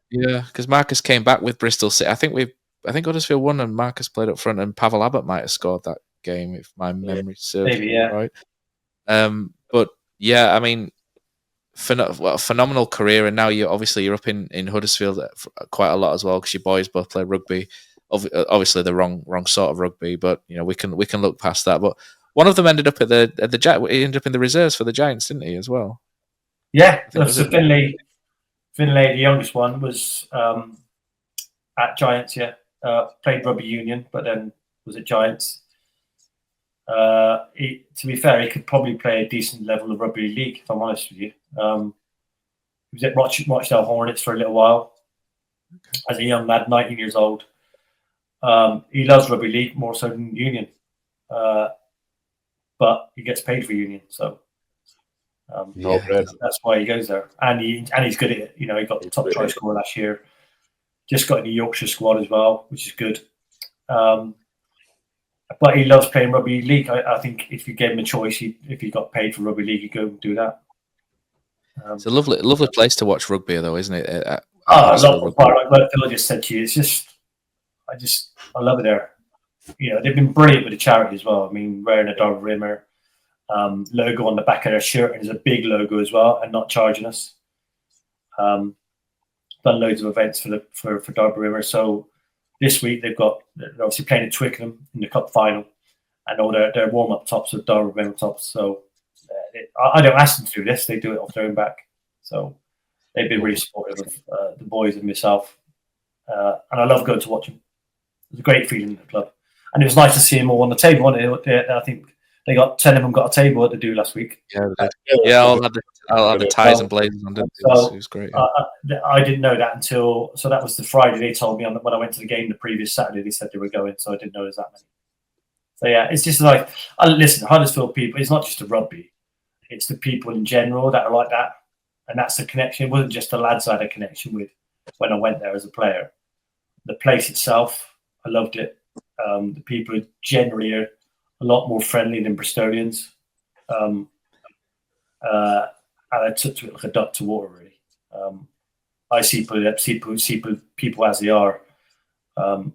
because Marcus came back with Bristol City. I think Huddersfield won, and Marcus played up front, and Pavel Abbott might have scored that game if my memory serves me right. But yeah, I mean, phenomenal career, and now you're up in Huddersfield quite a lot as well because your boys both play rugby. Obviously, the wrong sort of rugby, but we can look past that. But one of them ended up at the Giants. He ended up in the reserves for the Giants, didn't he, as well? Yeah, so Finlay, the youngest one, was at Giants. Yeah, played rugby union, but then was at Giants. To be fair, he could probably play a decent level of rugby league, if I'm honest with you. He was at Rochdale Hornets for a little while as a young lad, 19 years old. He loves rugby league more so than union. But he gets paid for union, so that's why he goes there. And he's good at it. He got the top try scorer last year. Just got in the Yorkshire squad as well, which is good. But he loves playing rugby league. I think if you gave him a choice, if he got paid for rugby league, he'd go and do that. It's a lovely place to watch rugby, though, isn't it? I love the part. Like Phil just said to you, it's just, I love it there. They've been brilliant with the charity as well. I mean, wearing a dog rimmer logo on the back of their shirt, and there's a big logo as well, and not charging us. But done loads of events for Derby River. So this week they're obviously playing at Twickenham in the cup final, and all their warm up tops are Derby River tops. So I don't ask them to do this; they do it off their own back. So they've been really supportive of the boys and myself, and I love going to watch them. It was a great feeling in the club, and it was nice to see them all on the table. Wasn't it? I think they got 10 of them got a table to do last week. Yeah, all had the ties and blazers on. It was great. Yeah. I didn't know that until that was the Friday. They told me when I went to the game the previous Saturday. They said they were going, so I didn't know there's that many. So yeah, it's just like listen, Huddersfield people. It's not just the rugby; it's the people in general that are like that, and that's the connection. It wasn't just the lads I had a connection with when I went there as a player. The place itself, I loved it. The people generally are a lot more friendly than Bristolians. And I took to it like a duck to water, really. I see people as they are, and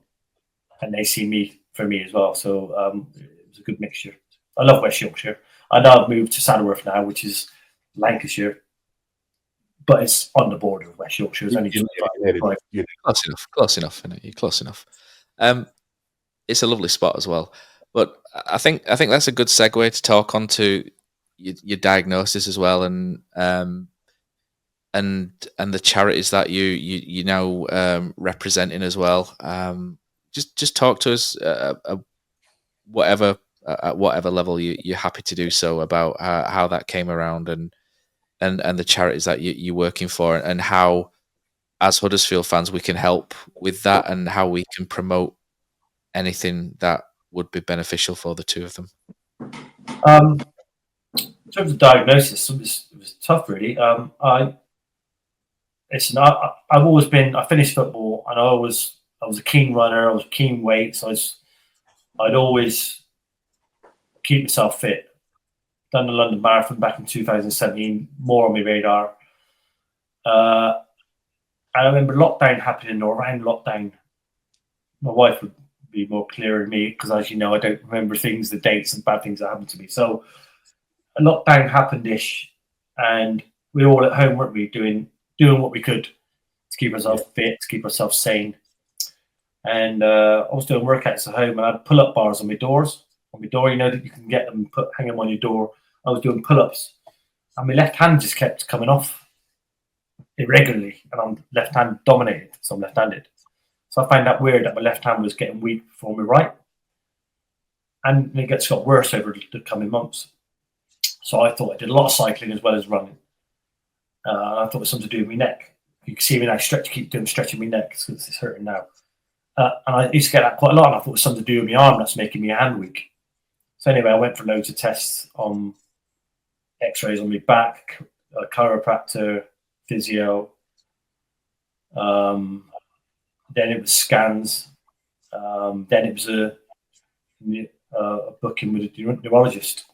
they see me for me as well. So it was a good mixture. I love West Yorkshire. I know I've moved to Saddleworth now, which is Lancashire, but it's on the border of West Yorkshire. It's only close enough. You're close enough. It's a lovely spot as well. But I think that's a good segue to talk on to your diagnosis as well, and the charities that you now representing as well. Just talk to us at whatever level you're happy to do so about how that came around and the charities that you're working for, and how, as Huddersfield fans, we can help with that, and how we can promote anything that would be beneficial for the two of them. In terms of diagnosis, it was tough, really. I've always been. I finished football, and I was a keen runner. I was keen weights. I'd always keep myself fit. Done the London Marathon back in 2017, more on my radar. And I remember lockdown happening, or around lockdown. My wife would be more clear than me, because, as you know, I don't remember things, the dates and bad things that happened to me. So a lockdown happened-ish, and we were all at home, weren't we, doing what we could to keep ourselves fit, to keep ourselves sane. And I was doing workouts at home, and I had pull-up bars on my doors. On my door, you know that you can get them, hang them on your door. I was doing pull-ups, and my left hand just kept coming off irregularly, and I'm left-hand dominated, so I'm left-handed. So I found that weird that my left hand was getting weak before my right, and it got worse over the coming months. So I thought I did a lot of cycling as well as running. I thought it was something to do with my neck. You can see me now keep stretching my neck because it's hurting now. And I used to get that quite a lot, and I thought it was something to do with my arm that's making my hand weak. So anyway, I went for loads of tests on X-rays on my back, a chiropractor, physio. Then it was scans. Then it was a booking with a neurologist,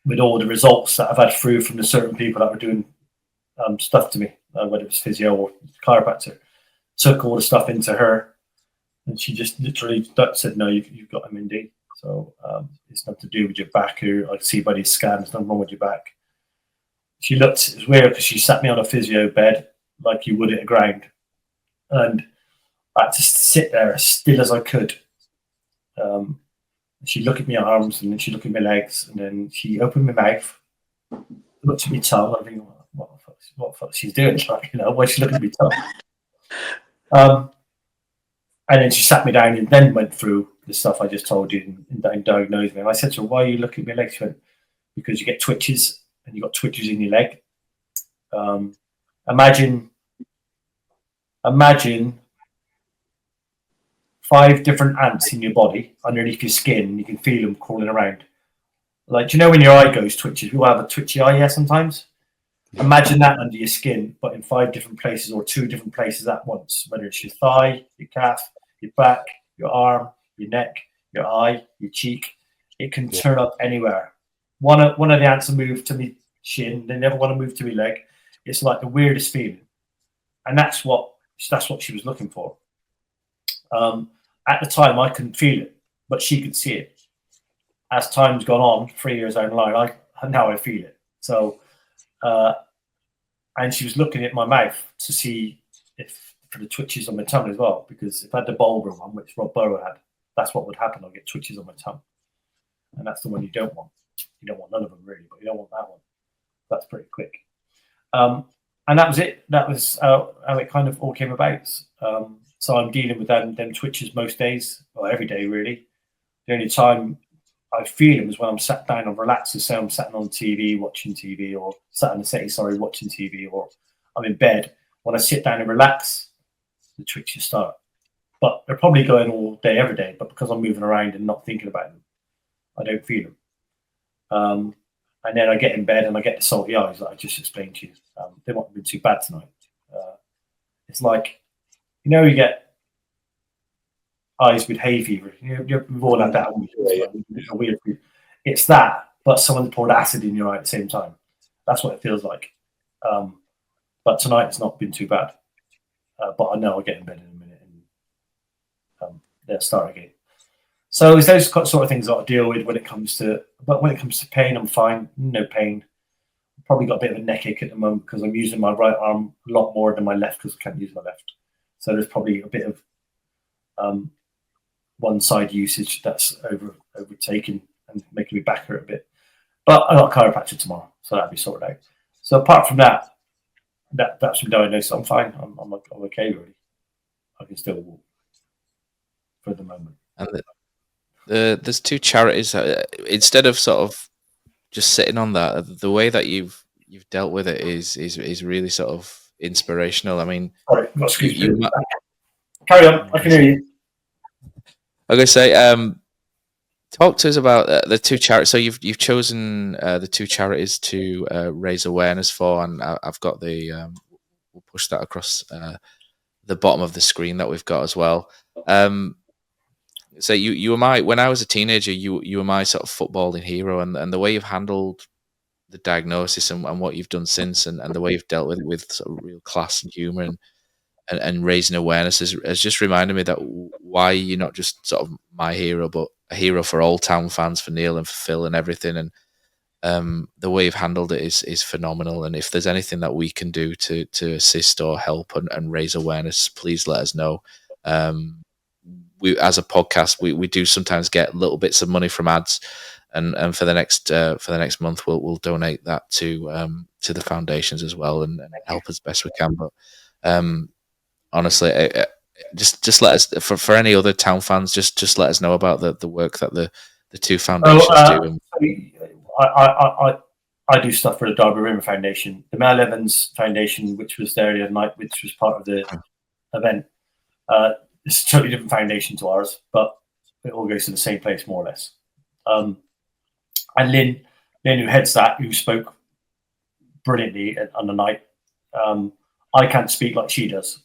with all the results that I've had through from the certain people that were doing stuff to me, whether it was physio or chiropractor. Took all the stuff into her, and she just literally said, "No, you've got MND. So it's nothing to do with your back. Or I see by these scans, nothing wrong with your back." She looked. It was weird because she sat me on a physio bed like you would at a ground, and I had to sit there as still as I could. She looked at my arms, and then she looked at my legs, and then she opened my mouth, looked at my tongue. I think, what the fuck she's doing? Like, why is she looking at my tongue? And then she sat me down and then went through the stuff I just told you and diagnosed me. And I said to her, "Why are you looking at my legs?" She went, "Because you get twitches, and you got twitches in your leg. Imagine 5 different ants in your body underneath your skin, and you can feel them crawling around. Like, do you know when your eye goes twitches? We all have a twitchy eye, yeah, sometimes. Imagine that under your skin, but in 5 different places or 2 different places at once, whether it's your thigh, your calf, your back, your arm, your neck, your eye, your cheek. It can turn up anywhere. One of the ants will move to my shin. They never want to move to my leg. It's like the weirdest feeling. And that's what she was looking for. At the time, I couldn't feel it, but she could see it. As time's gone on, 3 years down the line, now I feel it. So and she was looking at my mouth to see if for the twitches on my tongue as well, because if I had the bulbar one, which Rob Burrow had, that's what would happen. I'll get twitches on my tongue, and that's the one you don't want. You don't want none of them really, but you don't want that one. That's pretty quick. And that was it. That was how it kind of all came about. So I'm dealing with them twitches most days, or every day really. The only time I feel them is when I'm sat down and relaxed. So I'm sat on TV, watching TV, or sat in the city, watching TV, or I'm in bed. When I sit down and relax, the twitches start. But they're probably going all day, every day. But because I'm moving around and not thinking about them, I don't feel them. And then I get in bed and I get the salty eyes that I just explained to you. They won't be too bad tonight. It's like, you get eyes with hay fever. We've all had that. Weird. It's that, but someone poured acid in your eye at the same time. That's what it feels like. But tonight it's not been too bad. But I know I'll get in bed in a minute and they'll start again. So it's those sort of things that I deal with when it comes to. But when it comes to pain, I'm fine. No pain. I've probably got a bit of a neck ache at the moment because I'm using my right arm a lot more than my left because I can't use my left. So there's probably a bit of one side usage that's overtaken and making me back hurt a bit. But I got a chiropractor tomorrow, so that'll be sorted out. So apart from that's been diagnosed. I'm fine. I'm okay really. I can still walk for the moment. And there's two charities. Instead of sort of just sitting on that, the way that you've dealt with it is really sort of inspirational. I mean, sorry, carry on. I can hear you. I'm gonna say, talk to us about the two charities. So you've chosen the two charities to raise awareness for, and I've got the we'll push that across the bottom of the screen that we've got as well. So you were when I was a teenager, you were my sort of footballing hero, and the way you've handled the diagnosis and what you've done since, and the way you've dealt with sort of real class and humour and raising awareness has just reminded me that why you're not just sort of my hero, but a hero for all Town fans, for Neil and for Phil and everything. And the way you've handled it is phenomenal. And if there's anything that we can do to assist or help and raise awareness, please let us know. We, as a podcast, we do sometimes get little bits of money from ads, and for the next month we'll donate that to the foundations as well and help as best we can. But honestly, just let us, for any other Town fans, just let us know about the work that the two foundations do. I do stuff for the Derby Rimmer Foundation, the Mel Evans Foundation, which was there the other night, which was part of the event. It's a totally different foundation to ours, but it all goes to the same place, more or less. And Lynn, who heads that, who spoke brilliantly on the night, I can't speak like she does.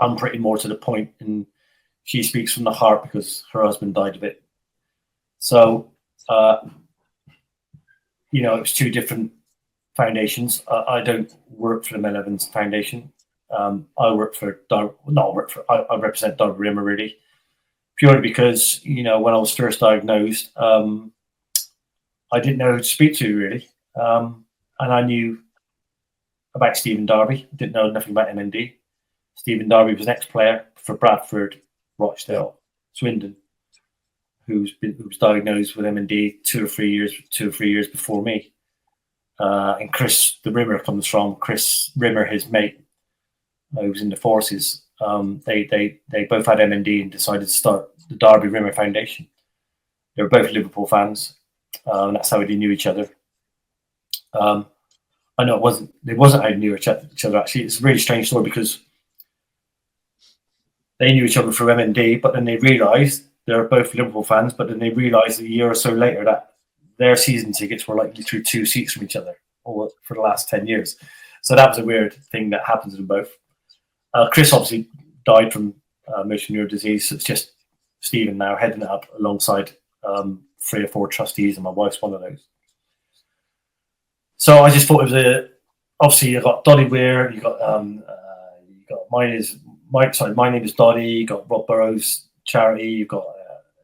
I'm pretty more to the point, and she speaks from the heart because her husband died of it. So, it was two different foundations. I don't work for the Mel Evans Foundation. I represent Derby Rimmer really, purely because when I was first diagnosed, I didn't know who to speak to really, and I knew about Stephen Darby. Didn't know nothing about MND. Stephen Darby was an ex-player for Bradford, Rochdale, Swindon, who was diagnosed with MND 2 or 3 years before me. And Chris, the Rimmer, comes from Chris Rimmer, his mate, who was in the forces. They both had MND and decided to start the Derby Rimmer Foundation. They were both Liverpool fans, and that's how they knew each other. I know it wasn't how they knew each other actually. It's a really strange story because they knew each other through MND, but then they realised they were both Liverpool fans, but then they realised a year or so later that their season tickets were like literally 2 seats from each other for the last 10 years. So that was a weird thing that happened to them both. Chris obviously died from motor neuron disease. So it's just Stephen now heading it up alongside 3 or 4 trustees, and my wife's one of those. So I just thought it was obviously you got Doddy Weir, you got my name is Doddy, you got Rob Burrows charity, you've got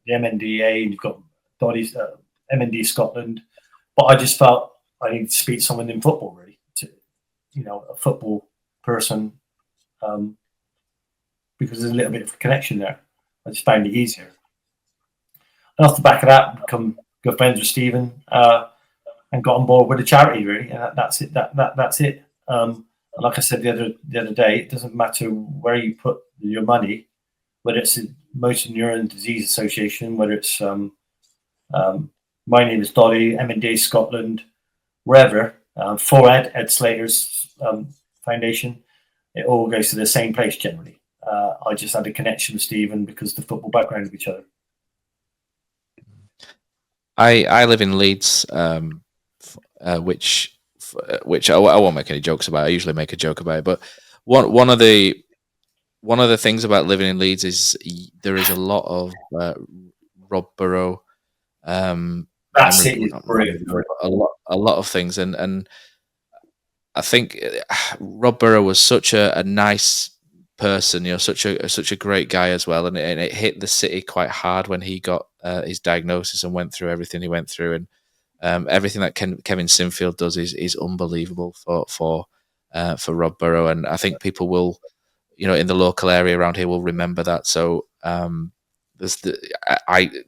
the MNDA, and you've got Doddy's MND Scotland. But I just felt I needed to speak to someone in football really a football person, because there's a little bit of a connection there. I just found it easier. And off the back of that, become good friends with Stephen, and got on board with the charity. Really, and that's it. That's it. Like I said the other day, it doesn't matter where you put your money, whether it's the Motor Neuron Disease Association, whether it's My Name is Dolly, M&D Scotland, wherever, for Ed Slater's foundation, it all goes to the same place generally. I just had a connection with Stephen because of the football background of each other. I live in Leeds, which I won't make any jokes about. I usually make a joke about it, but one of the things about living in Leeds is there is a lot of Rob Burrow. That's it. A lot of things, and I think Rob Burrow was such a nice person, such a great guy as well, and it hit the city quite hard when he got his diagnosis and went through everything he went through, and everything that Kevin Sinfield does is unbelievable for Rob Burrow, and I think people will, in the local area around here will remember that. So I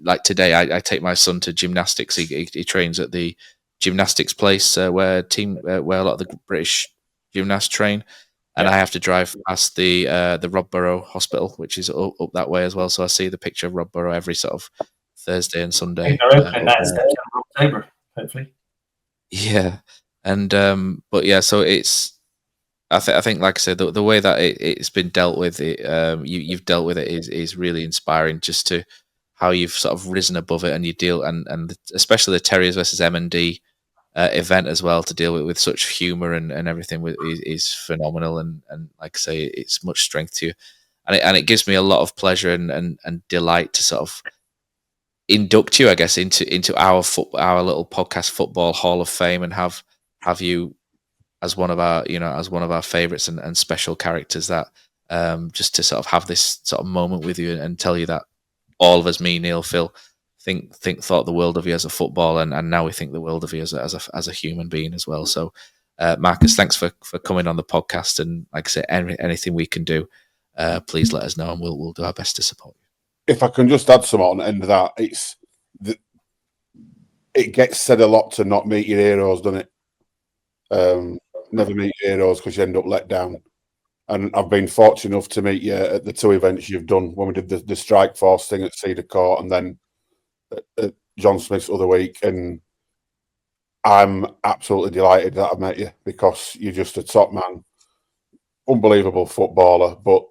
like today. I take my son to gymnastics. He trains at the gymnastics place where a lot of the British gymnasts train, and I have to drive past the Rob Burrow Hospital, which is up that way as well. So I see the picture of Rob Burrow every sort of Thursday and Sunday. They're opening that in October, hopefully. Yeah, and but yeah, so it's. I think, like I said, the way that it's been dealt with, you've dealt with it is really inspiring. Just to how you've sort of risen above it, and you deal, and especially the Terriers versus M&D event as well, to deal with such humour and everything is phenomenal. And like I say, it's much strength to you, and it gives me a lot of pleasure and delight to sort of induct you, I guess, into our little podcast football Hall of Fame, and have you as one of our favourites and special characters, that just to sort of have this sort of moment with you and tell you that all of us, me, Neil, Phil, thought the world of you as a footballer, and now we think the world of you as a human being as well. So Marcus, thanks for coming on the podcast, and like I say, anything we can do, please let us know, and we'll do our best to support you. If I can just add something on the end of that, it gets said a lot to not meet your heroes, doesn't it? Never meet your heroes because you end up let down. And I've been fortunate enough to meet you at the two events you've done, when we did the Strike Force thing at Cedar Court, and then at John Smith's other week. And I'm absolutely delighted that I've met you, because you're just a top man, unbelievable footballer. But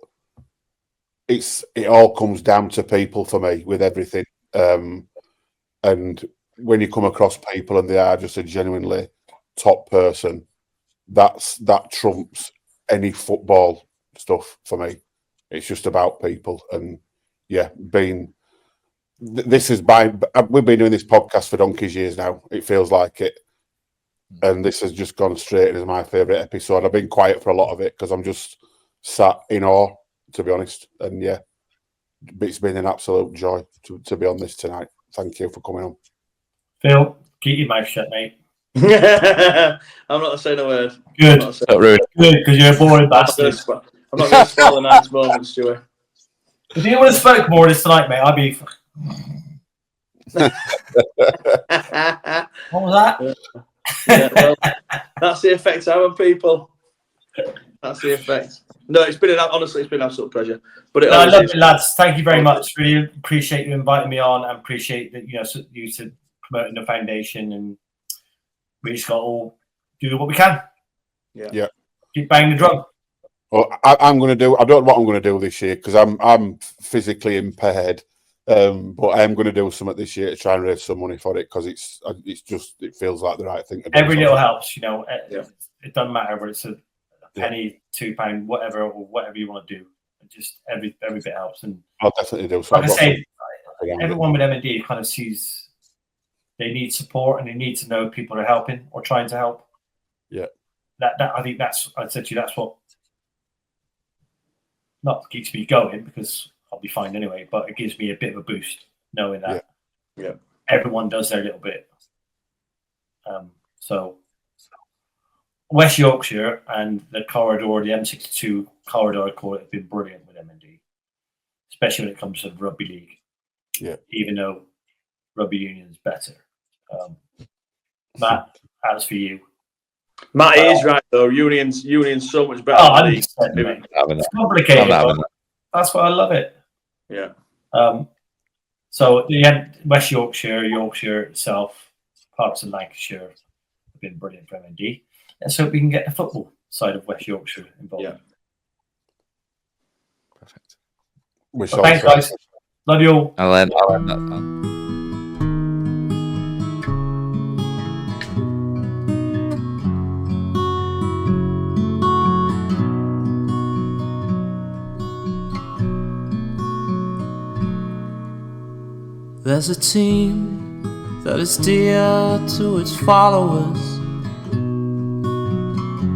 it all comes down to people for me with everything. And when you come across people and they are just a genuinely top person, that trumps any football stuff for me. It's just about people. And yeah, we've been doing this podcast for donkey's years now. It feels like it. And this has just gone straight into my favourite episode. I've been quiet for a lot of it because I'm just sat in awe, to be honest. And yeah, it's been an absolute joy to be on this tonight. Thank you for coming on. Phil, keep your mouth shut, mate. I'm not saying a word. Good, because you're a boring bastard. I'm not going to spoil the night's moment, Stuart. If you would have spoke more this tonight, mate, I'd be. What was that? Yeah, well, that's the effect I have on people. That's the effect. No, honestly, it's been an absolute pleasure. But I love it, lads. Thank you very much. Really appreciate you inviting me on, and appreciate that you to promoting the foundation, and we just got to all do what we can. Yeah. Keep banging the drum. Well, I'm going to do. I don't know what I'm going to do this year because I'm physically impaired. But I am going to do something this year to try and raise some money for it, because it feels like the right thing to do. Every little helps, It doesn't matter whether it's a penny, £2, whatever, or whatever you want to do. Just every bit helps. And I'll definitely do. So like I say, everyone with M&D kind of sees they need support, and they need to know people are helping or trying to help. Yeah. That I think I said to you, that's what not keeps me going, because I'll be fine anyway, but it gives me a bit of a boost knowing that everyone does their little bit. So West Yorkshire and the corridor, the M62 corridor, I call it, have been brilliant with M&D, especially when it comes to rugby league. Yeah. Even though rugby union is better. Matt, that's for you. Matt is right though. Union's so much better. Oh, than the league. it's complicated. But that's why I love it. Yeah. So you had West Yorkshire, Yorkshire itself, parts of Lancashire have been brilliant for M&D. Let's hope we can get the football side of West Yorkshire involved. Yeah. Perfect. We're Well, thanks, guys. Love you all. I'll end that. There's a team that is dear to its followers.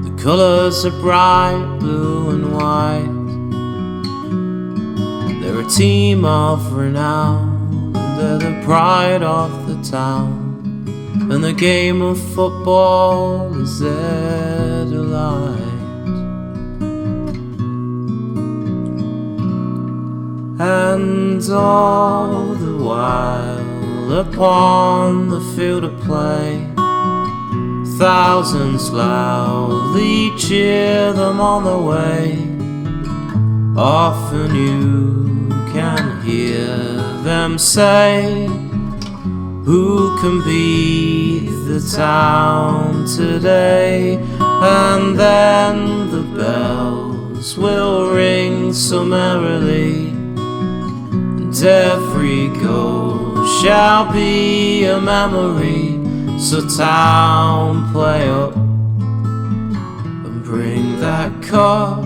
The colours are bright blue and white. They're a team of renown, and they're the pride of the town. And the game of football is their delight. And all the while upon the field of play, thousands loudly cheer them on the way. Often you can hear them say, who can beat the town today? And then the bells will ring so merrily, and every goal shall be a memory. So town, play up and bring that cup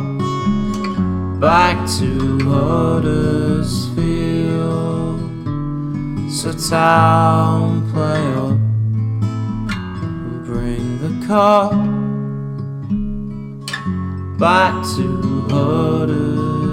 back to Huddersfield. So town, play up and bring the cup back to Huddersfield.